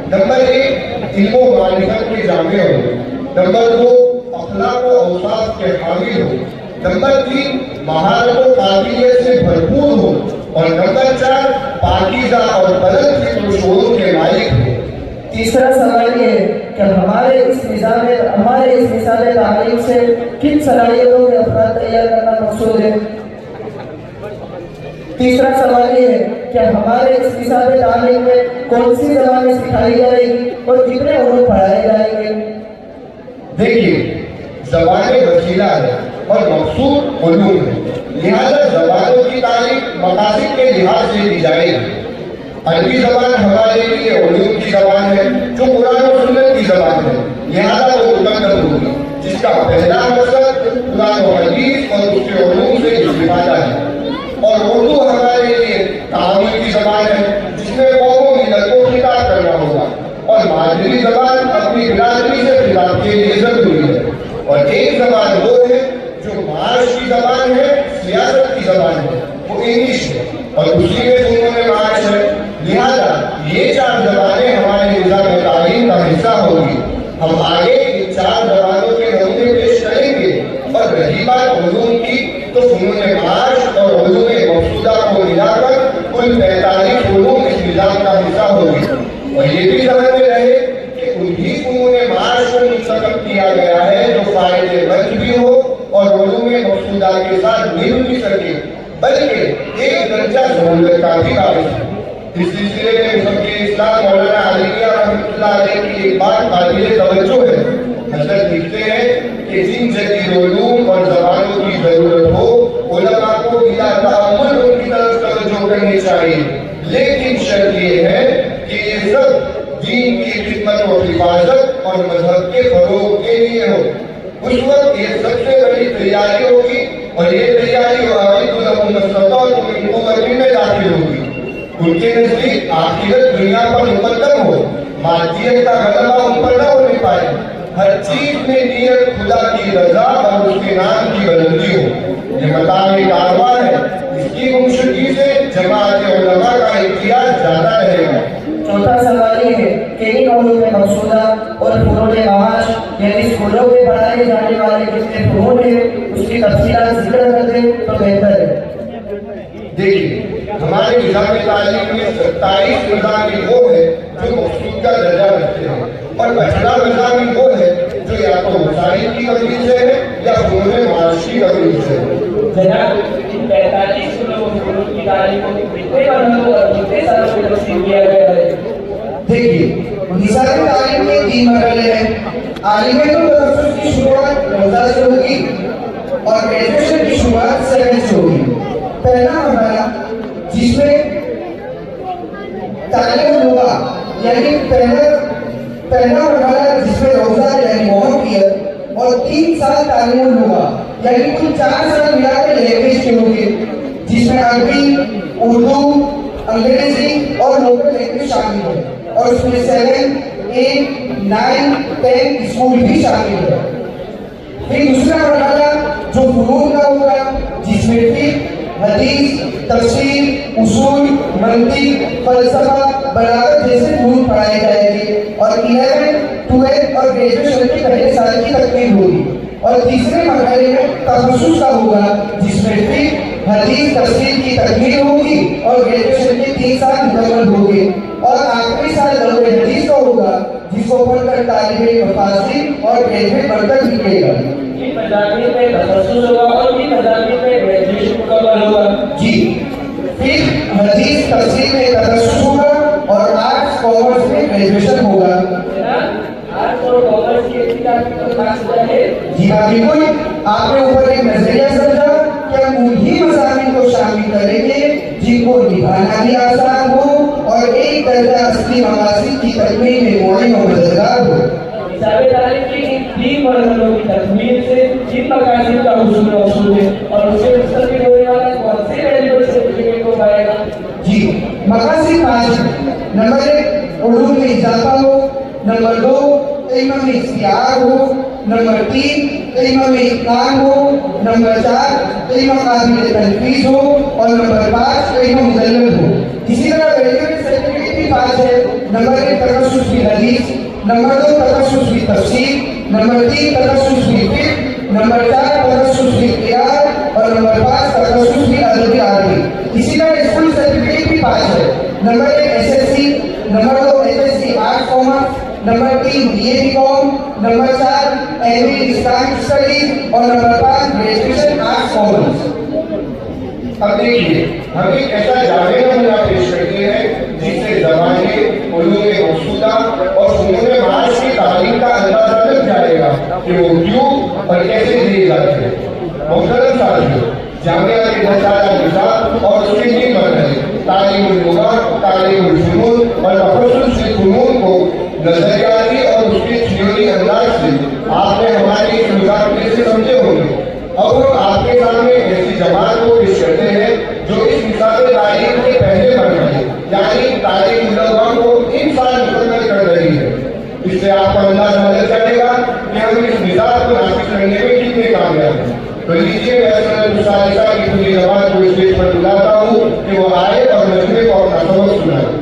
نمبر 1 علم و معرفت کے جامع ہو، نمبر 2 اخلاق و اوصاف کے حامل ہو، نمبر 3 مہارت و قابلیت سے بھرپور ہو، اور نمبر 4 پاکیزہ اور بلند فکر و شعور کے مالک ہو۔ تیسرا سوال یہ ہے کہ ہمارے اس نظام تعلیم سے کن صلاحیتوں کے افراد تیار کرنا مقصود ہے؟ تیسرا سوال یہ ہے کہ ہمارے اس نظام تعلیم میں کون سی زبانیں سکھائی جائے گی اور کتنے علوم پڑھائے جائیں گے؟ دیکھیے زبانیں وسیلہ ہے اور مقصود علوم ہے، لہذا زبانوں کی تعلیم مقاصد کے لحاظ سے دی جائے گی۔ عربی زبان ہمارے لیے علوم کی زبان ہے جو قرآن و سنت کی زبان ہے، لہذا وہ مقدم ہوگی جس کا پہلا مقصد قرآن و حدیث اور اس کے علوم سے استفادہ ہے۔ اور اردو ہمارے لیے تعامل کی زبان ہے جس میں قوموں ملت کو خطاب کرنا ہوگا، اور مادری زبان اپنی برادری سے خطاب کے لیے ضروری ہے۔ اور ایک زبان وہ ہے جو معاش کی زبان ہے، سیاست کی زبان ہے، وہ انگلش ہے، اور اسی میں فنون معاش ہے۔ لہذا یہ 4 زبانیں ہمارے نظام تعلیم کا حصہ ہوگی۔ ہم آگے ان 4 زبانوں کے نمونے پیش کریں گے، اور رہی بات علوم کی تو فنون معاش اور علوم مقصودہ کو ملا کر کل 45 علوم اس نظام کا حصہ ہوگی۔ اور یہ بھی ذہن میں رہے کہ انہی فنون معاش کو منتخب کیا گیا ہے جو فائدے مند بھی ہو اور علوم مقصودہ کے ساتھ مل بھی سکے، بلکہ ایک درجہ ضرورت کا بھی باعث ہے۔ اس سلسلے میں مفکر اسلام مولانا علی میاں رحمۃ اللہ علیہ کی ایک بات قابل توجہ ہے۔ حضرت لکھتے ہیں کہ جن جدید علوم اور زبانوں کی ضرورت ہو علماء کو بلا تعمل ان کی طرف توجہ کرنی چاہیے، لیکن شرط یہ ہے کہ یہ سب دین و حفاظت اور مذہب کے فروغ کے لیے ہو. اس وقت یہ سب سے بڑی تیاری ہوگی اور یہ تیاری میں داخل ہوگی. ان کے نزدیک آخرت دنیا پر مقدم ہو، مادیت کا غلبہ ان پر نہ ہونے پائے. ہر چیز میں نیت خدا کی رضا اور اس کے نام کی بلندی ہو. یہ مقام کاروبار ہے، اس کی گمشدگی سے جماعت علماء کا امتیاز زیادہ رہے گا. چوتھا سوال یہ ہے کہ ان علوم مقصودہ اور فروغ معاش یعنی اسکولوں میں پڑھائے جانے والے جتنے فنون ہیں اس کی تفصیلات ذکر کر دیں تو بہتر ہے. دیکھیے، ہمارے نظام تعلیم میں 27 مضامین وہ ہے جو مقصود کا درجہ رکھتے ہیں اور 18 مضامین وہ ہے جو یا تو وسائل کی کمی سے ہے یا فنون معاش کی کمی سے ہے. جناب، ان 45 فنون کی تعلیم کو کتنے مرحلوں اور کتنے سالوں میں تقسیم کیا گیا ہے؟ دیکھیے، نظام تعلیم کے 3 مرحلے ہیں. عالم تخصص کی شروعات 2000 سے ہوگی اور گریجویشن کی شروعات 7 سے ہوگی. پہلا مرحلہ جس میں تعلیم لغہ یعنی پہلا مرحلہ جس میں 2000 یعنی 1 ایئر اور 3 سال تعلیم لغہ یعنی کل 4 سال ملا کے لینگویج کے ہوں گے، جس میں عربی، اردو، انگریزی اور لوکل لینگویج شامل ہے اور اس میں 7، 8، 9، 10 اسکول بھی شامل ہے. پھر دوسرا مرحلہ جو فنون کا ہوگا جس میں فقہ، حدیث، تفسیر، اصول، منطق، فلسفہ، بلاغت جیسے فنون پڑھائے جائیں گے اور 11، 12 اور گریجویشن کے پہلے سال کی تکمیل ہوگی. اور تیسرے مرحلے میں تخصص کا ہوگا جس میں فقہ، حدیث، تفسیر کی تکمیل ہوگی اور گریجویشن کے 3 سال مکمل ہوں گے. اور آخری سال علوم حدیث کا ہوگا جس کو پڑھ کر طالب علم فاضل اور گریجویٹ بن کر نکلے گا. ان مضامین میں تخصص ہوگا اور ان مضامین میں گریجویشن مکمل ہوگا. جی، فقہ، حدیث، تفسیر میں تخصص ہوگا اور آرٹس کامرس میں گریجویشن ہوگا. آرٹس اور کامرس کی ہے. جی ہاں بالکل، آپ نے اوپر ایک نظریہ سمجھا کہ ہم انہی مضامین کو شامل کریں گے جن کو نبھانا بھی آسان ہو اور ایک درجہ اصلی مقاصد کی تکمیل میں معین و مددگار ہو. نظام تعلیم کی ان 3 مرحلوں کی تکمیل سے جن مقاصد کا حصول موصول ہے اور اسے مستقبل ہونے والا کون سے ویلیبل سرٹیفکیٹ کو پائے گا؟ جی، مقاصد 5: نمبر 1 علوم میں اضافہ ہو، نمبر 2 علم میں اشتہار ہو، نمبر 3 علم میں اتقان ہو، نمبر 4 علم قابل تنفیذ ہو اور نمبر 5 علم مدلل ہو. اسی طرح گریجویٹ سرٹیفکیٹ بھی 5 ہے. نمبر 1 تخصص فی حدیث، نمبر 2 تخصص فی تفسیر، نمبر 3 تخصص فی فقہ، نمبر 4 تخصص فی قیاس اور نمبر 5 تخصص فی ادب عربی. اسی طرح اسکول سرٹیفکیٹ بھی 5 ہے. Number 1 SSC، number 2 HSC arts commerce, number 3 BA BCom، number 4 MA Islamic studies اور نمبر 5 گریجویشن آرٹس کامرس. اب دیکھیے، ہم ایک ایسا جامع نمونہ پیش کرتے ہیں جس سے زمانے، علوم مقصودہ اور فنون معاش کی تعلیم کا اندازہ لگ جائے گا کہ وہ کیوں اور کیسے دیے جاتے ہیں. محترم ساتھیو، جامعہ کے مسائل نظام اور اس کے 3 مرحلے تعلیم اللغہ، تعلیم الفنون اور تخصص فنون کو نظریاتی اور اس کے تھیوری انداز سے آپ نے ہماری اس مذاکرے سے سمجھے ہوں گے. اب ہم آپ کے سامنے ایسی جماعت کو پیش کرتے ہیں جو اس نظام تعلیم کے پہلے مرحلے یعنی تعلیم اللغہ کو 3 سال مکمل کر رہی ہے. اس سے آپ کو اندازہ لگ جائے گا کہ ہم اس نظام کو نافذ کرنے میں کتنے کامیاب ہیں. تو لیجیے میں الثالثہ کی پوری جماعت کو اسٹیج پر بلاتا ہوں کہ وہ آئے اور مجموعے کو اپنا سبق سنائے.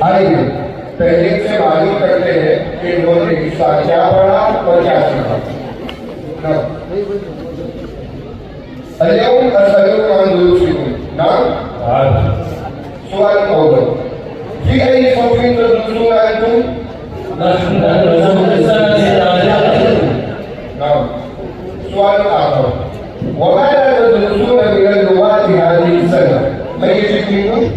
آئیے پہلے سے معلوم کرتے ہیں کہ انہوں نے حصہ کیا پڑھا اور کیا سیکھا. اليوم أسألكم عن دروسكم. نعم؟ سؤال أول: في أي صف تدرسون أنتم؟ نعم. سؤال آخر. وماذا تدرسون من اللغات هذه السنة؟ من يجيب منكم؟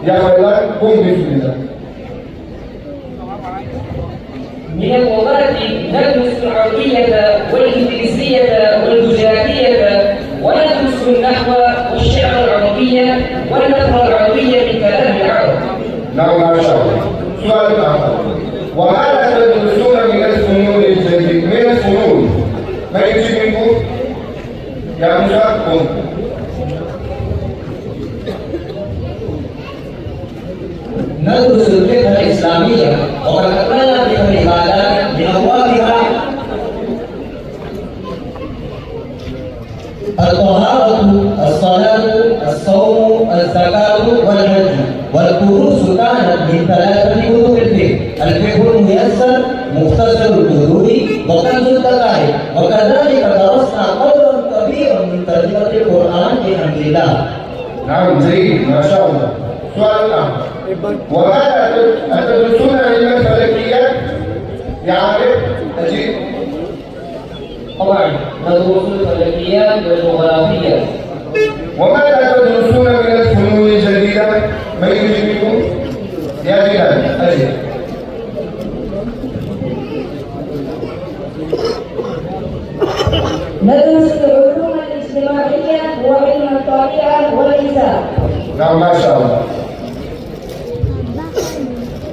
يا فيضان قم بسم الله. من اللغات ندرس العربية والإنجليزية والجزائرية وندرس النحو والشعر العربية والنثر العربية من كلام العرب. نعم ما شاء الله. سؤال آخر. وماذا تدرسون من الفنون الجديدة؟ من الفنون من يجيب منكم؟ يا مشاهد قم. ندرس الفقه الإسلامية وقد أكملنا فقه العبادات بأبوابها الطهارة، الصلاة، الصوم، الزكاة والحج. والدروس كانت من 3 كتب الفقه: الفقه الميسر، مختصر الجذور، وكنز الدقائق. وكذلك درسنا قدرا كبيرا من ترجمة القرآن بحمد الله. نعم جيد ما شاء الله. سؤال آخر. وماذا أتدرسون علم الفلكيات؟ يعرف أجيب. طبعا ندرس الفلكيات والجغرافية. وماذا تدرسون من الفنون الجديدة؟ من يجيبكم؟ يا بلال أجيب. ندرس العلوم الاجتماعية وعلم الطبيعة والإنسان. نعم ما شاء الله.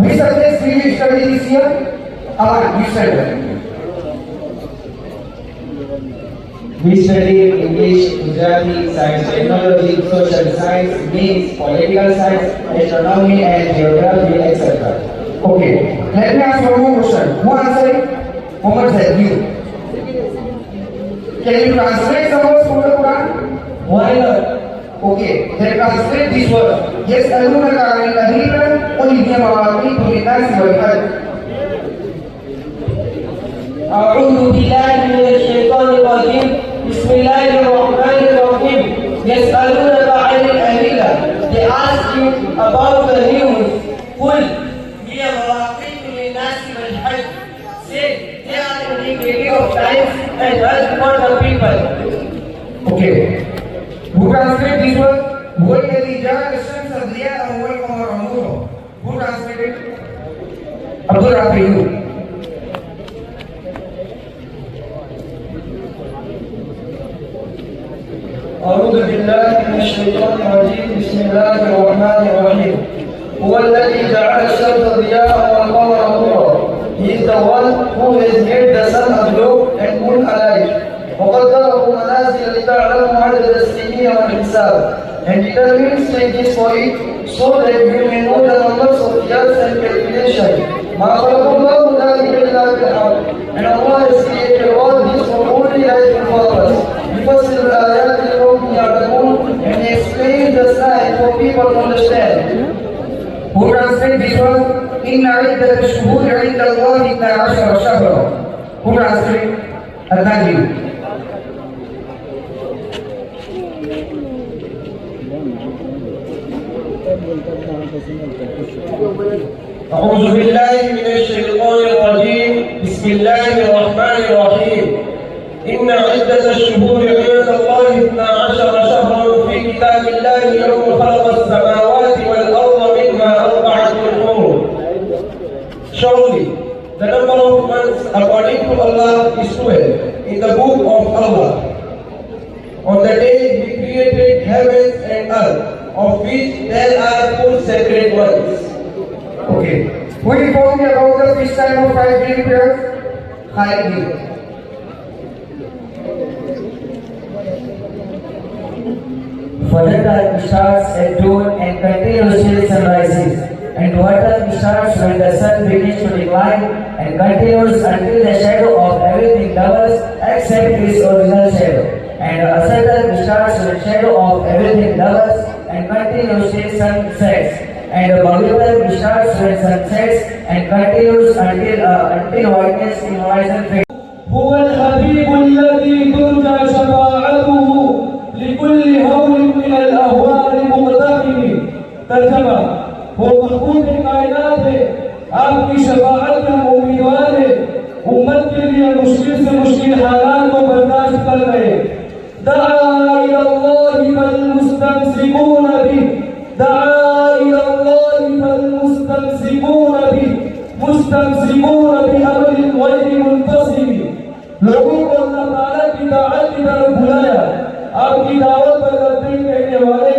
which subjects will you study this year? Aman, which standard? We study English, Gujarati, Science, Technology, Social Science, Means, Political Science, Astronomy and Geography, etc. Okay, let me ask one more question. Who answered it? Muhammad said you. Can you translate some words from the Quran? Why not? Okay, then translate this word. يسألونك عن الأهلة قل هي مواقيت للناس والحج. أعوذ بالله من الشيطان الرجيم. بسم الله الرحمن الرحيم. يسألونك عن الأهلة. They ask you about the news. قل هي مواقيت للناس والحج. Say they are indicative of times and Hajj for the people. Okay. Who translate this word? هو الذي جعل الشمس ضياء والقمر نورا. Who translated? Abdul Rafi. أعوذ بالله من الشيطان الرجيم. بسم الله الرحمن الرحيم. هو الذي جعل الشمس ضياء والقمر نورا. He is the one who has made the sun a glow and moon a light. وقدره منازل لتعلموا عدد السنين والحساب. And determines stages for it so that you may know the numbers of years and calculation. ما خلق الله ذلك إلا بالحق. And Allah has created all this for only rightful purpose. يفصل الآيات لقوم يعلمون. And he explains the sign for people to understand. Who translate this word? إن عدة الشهور عند الله 12 شهرا. Who translate? النجم. أعوذ بالله من الشيطان الرجيم. بسم الله الرحمن الرحيم. إن عدة الشهور عند الله 12 شهرا في كتاب الله يوم خلق السماوات والأرض منها 4 حرم. Surely, the number of months according to Allah is 12 in the book of Allah. On the day He created heavens and earth, of which there are 4 sacred ones. Okay. Who informed me about the fish time of 5 daily prayers? Khalid. Further time starts at dawn and continues till sunrises, and water starts when the sun begins to decline and continues until the shadow of everything doubles except its original shadow. And asr starts when the shadow of everything doubles and continues till sun sets. and the Maghrib starts when sun sets and continues until whiteness in horizon fades. هو الحبيب الذي ترجى شفاعته لكل هول من الأهوال مقتحم. ترجمہ: وہ محبوب کائنات ہے، آپ کی شفاعت میں امیدوار ہے، امت کے لیے مشکل سے مشکل حالات کو برداشت کر رہے. دعا إلى الله فالمستمسكون به، دعا إلى الله فالمستمسكون به، مستمسكون بأمر غير منتصب. لوگوں کو اللہ تعالیٰ کی دعوت کی طرف بلایا، آپ کی دعوت پر لبیک کہنے والے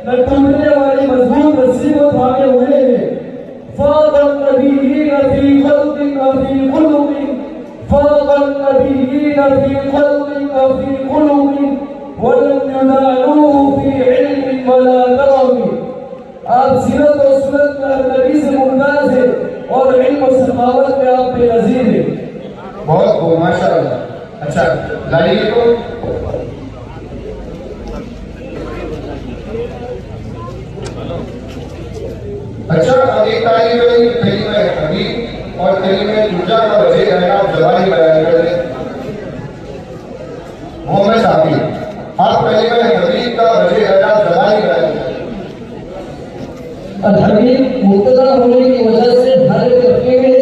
نہ ٹوٹنے والی مضبوط رسی کو تھامے ہوئے ہیں. فاض النبیین فی خلق وفی خلق، فاض النبیین فی خلق وفی خلق ولم ينالوه في علم ولا کرم. آپ سیرت و سنت میں نبی سے ممتاز ہے اور علم و سخاوت میں آپ بے نظیر ہیں. بہت خوب، ماشاء اللہ. اچھا لائیے کو اچھا اب ایک طالب علم کلمہ حبیب اور کلمہ ترجا کا وجہ اعراب زبانی بیان کر دیں. محمد صاحب آپ کلمہ حبیب کا وجہ اعراب زبانی بیان کر دیں. الحبیب مبتدا ہونے کی وجہ سے ہر رفعے میں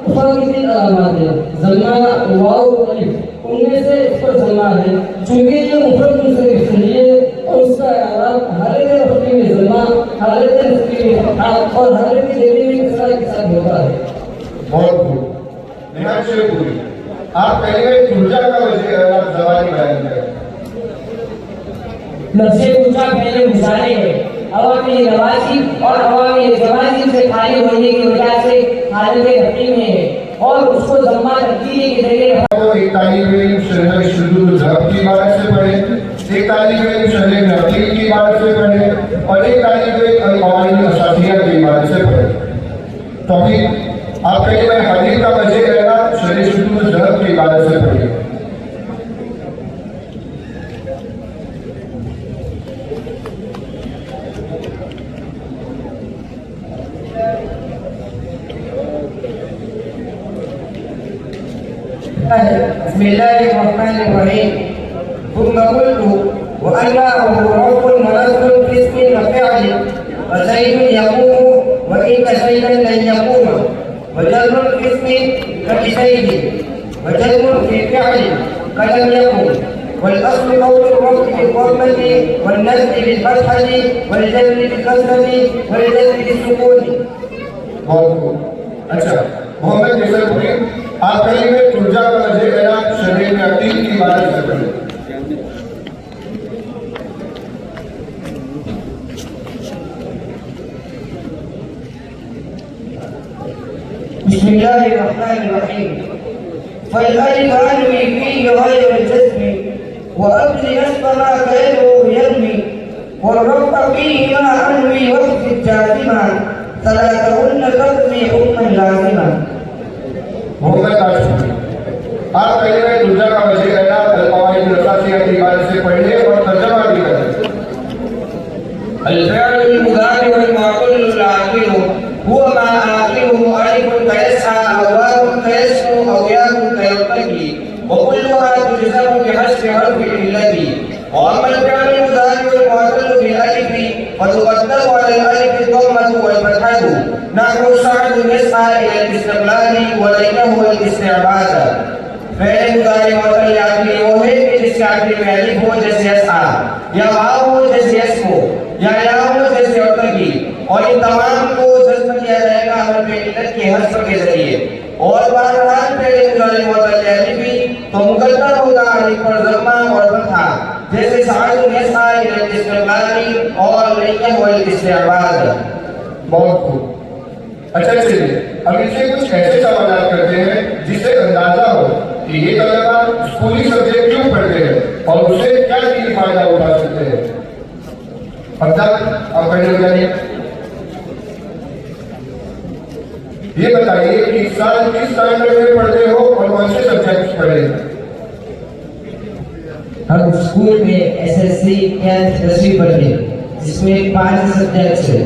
افا کی تین علامات ہیں: ضمہ، واو، الف. ان میں سے اس پر ضمہ ہے چونکہ یہ مفرد منصرف ہے اور اس کا اعراب حالت رفعے میں ضمہ، حالت نصبی میں فتحہ اور حالت جری میں کسرہ کے ساتھ ہوتا ہے. بہت خوب. نہایت شکریہ. آپ کلمہ ترجا کا وجہ اعراب زبانی بیان کریں. لفظ ترجا پہلے مثالیں ہیں. عوامی نوازی اور عوامی جوازی سے خالی ہونے کی وجہ سے حالت رفعی میں ہے اور اس کو ضمہ تبدیلی کے ذریعے ایک طالب علم شرح شذوذ الضبط کی عبارت سے پڑھے، ایک طالب علم شرح نقیل کی عبارت سے پڑھے اور ایک طالب علم القواعد الاساسیہ کی عبارت سے پڑھے. تو ابھی آپ کلمہ حبیب کا وجہ اعراب شرح شذوذ الضبط کی عبارت سے پڑھے. بسم الله الرحمن الرحيم. ثم قلت وأنواعه رفع ونصب في اسم وفعل وزيد يقوم وإن زيدا لن يقوم، وجر في اسم كزيد، وجر في فعل كلم يقم. والأصل قول الرفع بالضمة والنصب بالفتحة والجر بالكسرة والجزم بالسكون. اچھا محمد نصر پوری آپ کلمہ ترجا کا وجہ اعراب شرح نقیل کی عبارت سے پڑھیں. بسم الله الرحمن الرحيم. فالألف أنوي فيه غير الجزم وأبني نصب ما غيره يرمي، والرفع فيه ما أنوي وقف الجازمة ثلاثهن تقضي حكما لازما. محمد کاشف آپ کلمہ ترجا کا وجہ اعراب القواعد الاساسیہ کی عبارت سے پڑھیں اور ترجمہ بھی کریں. الفعل المضارع المعتل العاقل هو ما آخره ألف كيسعى أو واو كيسمو أو ياء كيرتقي وكلها تجزم بحذف حرف الذي. وأما الفعل المضارع المعتل بالألف فتقدم على الألف الضمة والفتحة نحو سعد يسعى إلى الاستقلال ولينه الاستعباد. فعل مضارع معتل عقلی وہ ہے کہ جس کے عقلی میں الف ہو جیسے یسعى یا واو ہو جیسے یسمو یا یا ہو جیسے یرتقی، اور ان تمام کو جزم کیا جائے گا حرف علت کے حذف کے ذریعے. اور بہرحال فعل مضارع معتل الف تو مقدر ہوگا الف پر ضمہ اور فتحہ جیسے سعد یسعى إلى الاستقلال اور لینه الاستعباد. بہت خوب. اچھا چلیے اب اس سے کچھ ایسے سوالات کرتے ہیں جس سے اندازہ ہو کہ یہ طلبہ اسکولی سبجیکٹ کیوں پڑھتے ہیں اور اس سے کیا چیز فائدہ اٹھا سکتے ہیں. اب تک آپ پڑھنے ہو جائیے. یہ بتائیے کہ اس سال کس اسٹینڈرڈ میں پڑھتے ہو اور کون سے سبجیکٹ پڑھے ہیں. ہم اسکول میں ایس ایس سی 10th 10ویں پڑھتے ہیں جس میں 5 سبجیکٹس ہیں: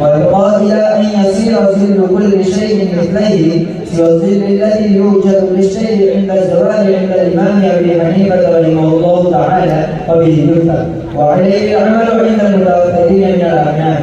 والقادر أن يصير ظل كل شيء مثله والظل الذي يوجد للشيء عند الزوال عند الإمام أبي حنيفة رحمه الله تعالى وبه يفتى وعليه العمل عند المتوفرين من الأعناق.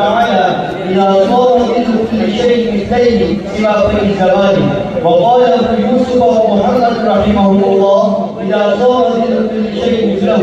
تعالى إذا صار ظل كل شيء مثليه سوى فجر الزوال. وقال أبو يوسف ومحمد رحمه الله إذا صار ظل كل شيء مثله.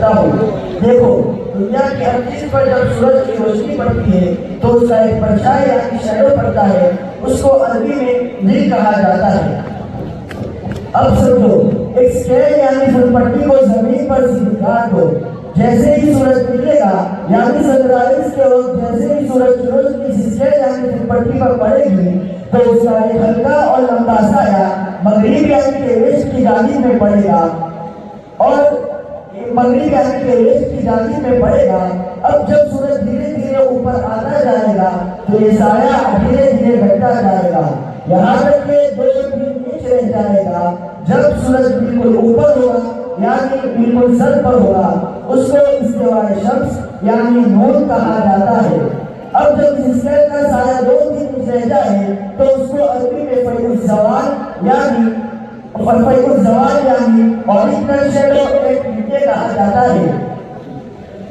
کرتا ہوں. دیکھو دنیا کی ہر چیز پر جب سورج کی روشنی پڑتی ہے تو اس کا ایک پرچھائی یعنی شیڈو پڑتا ہے, اس کو عربی میں نیل کہا جاتا ہے. اب سمجھو, ایک اسکیل یعنی پھل پٹی کو زمین پر کاٹ دو. جیسے ہی سورج نکلے گا یعنی سن رائز کے وقت جیسے ہی سورج کی روشنی اس اسکیل یعنی پھل پٹی پر پڑے گی تو اس کا ایک ہلکا اور لمبا سایہ مغرب یعنی کہ ویسٹ کی جانب میں پڑے گا, اور مغرب یعنی کہ ویسٹ کی جانب میں پڑے گا. اب جب سورج دھیرے دھیرے اوپر آتا جائے گا تو یہ سایہ دھیرے دھیرے گھٹتا جائے گا یہاں تک کہ 2-3 انچ رہ جائے گا. جب سورج بالکل اوپر ہوگا یعنی بالکل سر پر ہوگا اس کو استواء شمس یعنی نور کہا جاتا ہے. اب جب اس اسکیل کا سایہ 2-3 انچ رہ جائے تو اس کو عربی میں فیء الزوال یعنی اوریجنل شیڈو ایک نیچے کہا جاتا ہے.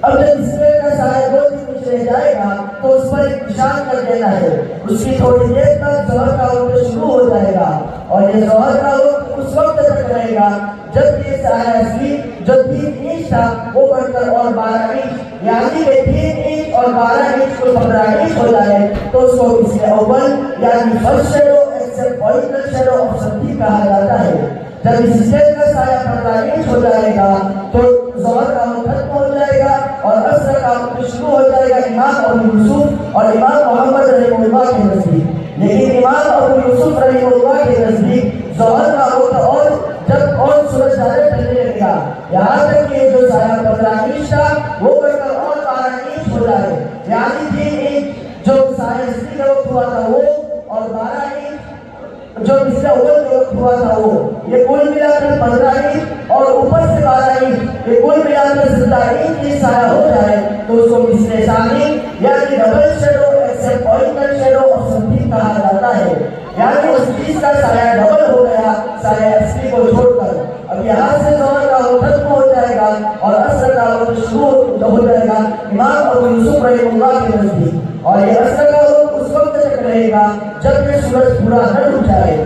اب جب اسکیل کا سایہ 2-3 انچ رہ جائے گا تو اس پر ایک نشان کر دینا ہے. اس کی تھوڑی دیر تک ظہر کا وقت شروع ہو جائے گا اور یہ ظہر کا وقت اس وقت تک رہے گا جب یہ سایہ اصلی جو 3 انچ تھا وہ بڑھ کر اور 12 انچ یعنی کہ 3 انچ اور 12 انچ کو 15 انچ ہو جائے تو اس کو اس کے اول یعنی first shadow accept original shadow of some thing کہا جاتا ہے. جب اس اسکیل کا سایہ 15 انچ ہو جائے گا تو ظہر کا وقت ختم ہو جائے گا اور عصر کا وقت شروع ہو جائے گا امام ابو یوسف اور امام محمد رحمہ اللہ کے نزدیک. لیکن امام ابو یوسف رحمہ اللہ کے نزدیک ظہر کا وقت اور جب اور سورج زیادہ ڈھلنے لگے گا یہاں تک کہ جو سایہ 15 انچ تھا وہ بڑھ کر اور 12 انچ ہو جائے یعنی 3 انچ جو سایہ اصلی کا وقت ہوا تھا وہ اور 12 انچ جو اس سے اول کے وقت ہوا تھا وہ, یہ کل ملا کر 15 انچ اور اوپر سے 12 انچ یہ کل ملا کر 17 انچ کی سایہ ہو جائے تو اس کو مثل ثانی یعنی double shadow accept original shadow of some thing کہا جاتا ہے. یعنی اس چیز کا سایہ ڈبل ہو گیا سایہ اصلی کو چھوڑ کر. اب یہاں سے ظہر کا وقت ختم ہو جائے گا اور عصر کا وقت شروع ہو جائے گا امام ابو یوسف رحمہ اللہ کے نزدیک, اور یہ عصر کا وقت اس وقت تک رہے گا جب یہ سورج پورا نہ ڈوب جائے.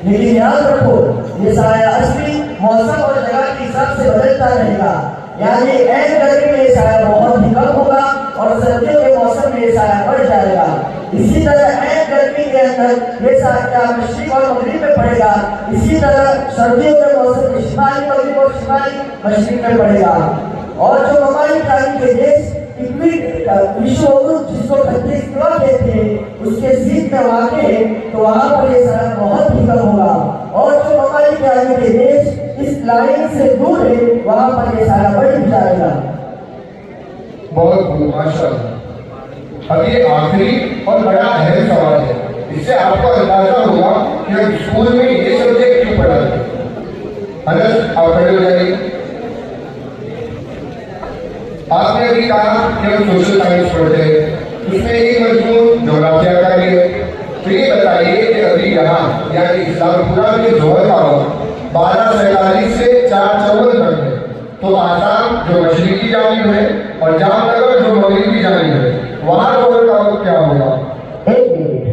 لیکن یاد رکھو یہ سایہ اصلی موسم اور جگہ کے حساب سے بدلتا رہے گا. یعنی ایک گرمی میں یہ سایہ بہت ہی کم ہوگا اور سردیوں کے موسم میں یہ سایہ بڑھ جائے گا. اسی طرح ایک گرمی کے اندر یہ سایہ مشرق اور مغرب میں پڑے گا, اسی طرح سردیوں کے موسم میں شمالی مغرب اور شمالی مشرق میں پڑے گا. اور جو ممالک تعلیم کے دیش جس کو خطے استوا کہتے ہیں اس کے ضد میں واقع ہے تو وہاں پر یہ سایہ بہت ہی کم ہوگا, اور جو ممالک تعلیم کے دیش اس لائن سے دور ہے وہاں پر یہ سایہ بڑھ جائے گا. بہت خوب, ماشاء اللہ. اب یہ آخری اور بڑا اہم سوال ہے, اس سے آپ کو اندازہ ہوگا کہ اسکول میں یہ سبجیکٹ کیوں پڑھاتے ہیں. انس آپ کھڑے ہو جائیے. آپ نے ابھی کہا کہ ہم سوشل سائنس پڑھتے ہیں, اس میں ایک مضمون جغرافیہ کا بھی ہے. تو یہ بتائیے کہ ابھی یہاں یعنی اسلام پورا میں ظہر کا وقت 12:47 سے 4:54 تک ہے, تو آسام جو مشرقی جانب ہے اور جام نگر جو مغربی جانب ہے وہاں ظہر کا وقت کیا ہوگا؟ ایک منٹ.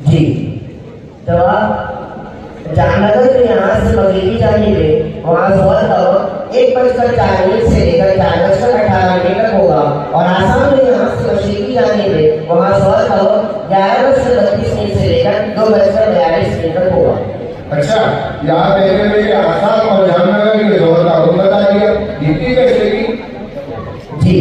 جی جواب جام نگر جو یہاں سے مغربی جانب ہے وہاں ظہر کا وقت 1:04 سے لے کر 4:18 تک ہوگا, اور آسام جو یہاں سے مشرقی جانب ہے وہاں ظہر کا وقت 11:32 سے لے کر 2:42 تک ہوگا. اچھا, یہاں دیکھنے میں کہ آسام اور جام نگر کے ظہر کا وقت بتا دیا, اتنی کیسے کی؟ جی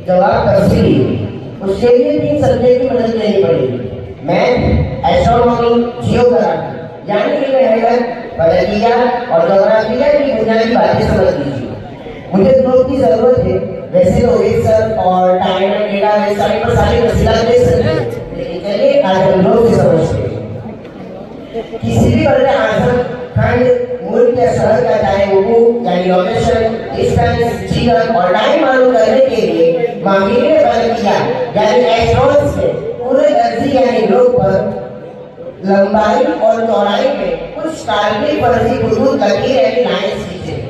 جواب تفصیلی. اس کے لیے 3 سبجیکٹ کی مدد لینی پڑے گی. میتھ, ایسٹرونومی, جیوگرافی یعنی کہ حیرت فلکیات اور جغرافیہ کی بنیادی باتیں سمجھ لیجیے. مجھے 2 کی ضرورت ہے, ویسے تو ویکسر اور time and data website پر ساری تفصیلات دے سکتے ہیں, لیکن چلیے آج ہم لوگ سے سمجھتے ہیں. کسی بھی بر اعظم کھنڈ ملک یا شہر کا جائے وقوع یعنی لوکیشن, ڈسٹینس, جیون اور ٹائم معلوم کرنے کے لیے ماہرین فلکیات یعنی ایسٹرونٹس نے پورے درجی یعنی لوگ پر لمبائی اور چوڑائی میں کچھ کالمی فرضی خطوط لکیر یعنی لائنس کھینچے.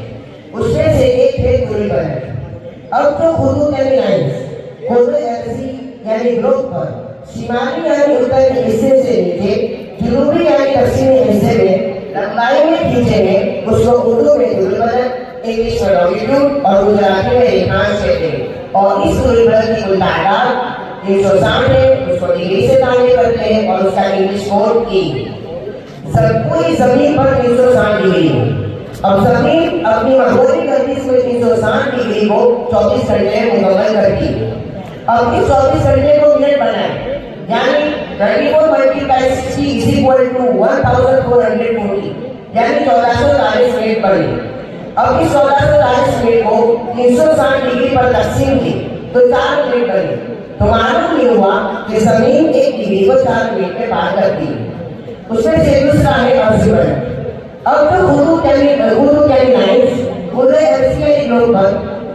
پر ہے. اب جو اردو کیلی لائنز کوزے ایسی یعنی گروپ پر شمالی یعنی اتر کے حصے سے نیچے جنوبی یعنی پشچمی حصے میں لمبائی میں کھینچے گئے اس کو اردو میں دل بدل، انگلش میں لانگیٹیوڈ اور گجراتی میں ریکھانش کہتے ہیں. اور اس دل بدل کی کل تعداد 360 ہے. اس کو ڈگری سے تعبیر کرتے ہیں اور اس کا انگلش کوڈ کی. پوری زمین پر 360 ڈگری ہے. اب زمین اپنی ماحولی گردش میں 360 ڈگری کو 24 گھنٹے مکمل کرتی ہے. اب اس 24 گھنٹے کو منٹ بنائیں، یعنی 24 × 60 = 1440 یعنی 1440 منٹ بنے. اب اس 1440 منٹ کو 360 ڈگری پر تقسیم کی تو 4 منٹ بنے. تو معلوم یہ ہوا کہ زمین 1 ڈگری کو 4 منٹ میں پار کرتی ہے. اس میں سے دوسرا ہے ارضیبل. اب جو اردو کیلی لائنز پورے ایشیا کے گلوب پر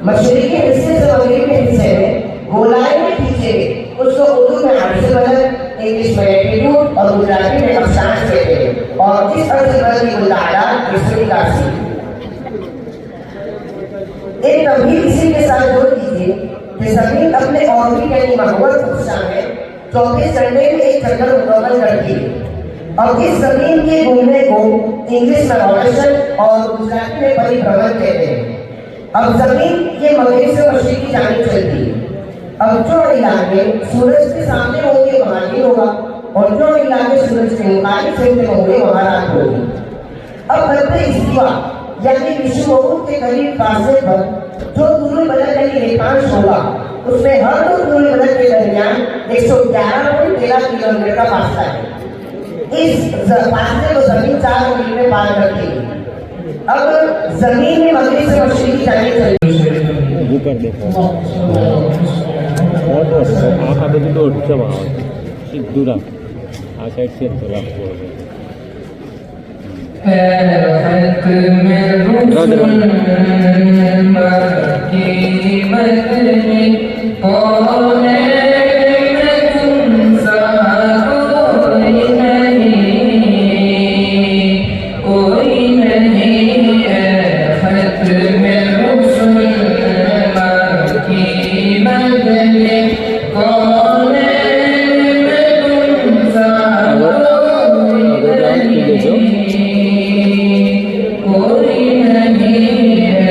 مشرقی حصے سے مغربی حصے میں گولائی میں کھینچے گئے اس کو اردو میں ارضیبل، انگلش میں لیٹیٹیوڈ اور گجراتی میں اکشانش کہتے ہیں. اور اس ارضیبل کی کل تعداد 181. ایک تمہید اسی کے ساتھ جوڑ دیجیے کہ زمین اپنے اوربٹ یعنی محور خصوصا میں 24 گھنٹے میں ایک چکر مکمل کرتی ہے. اب اس زمین کے گھومنے کو انگلش میں روٹیشن اور گجراتی میں پریبھرمن کہتے ہیں. اب زمین یہ مغرب سے مشرق کی جانب چلتی ہے. اب جو علاقے سورج کے سامنے ہوں گے وہاں دن ہوگا اور جو علاقے سورج کے مخالف سمت میں ہوں گے وہاں رات ہوگی. اب خط استوا یعنی وشوبھو کے قریب فاصلے پر جو طول بدل یعنی ریکھانش ہوگا اس میں ہر دو طول بدل کے درمیان 111.13 کلومیٹر کا فاصلہ ہے. اس فاصلے کو زمین 4 منٹ میں پار کرتی ہے. اب زمین میں مغرب سے مشرق کی جانب چلتی ہے. کوئی نہیں ہے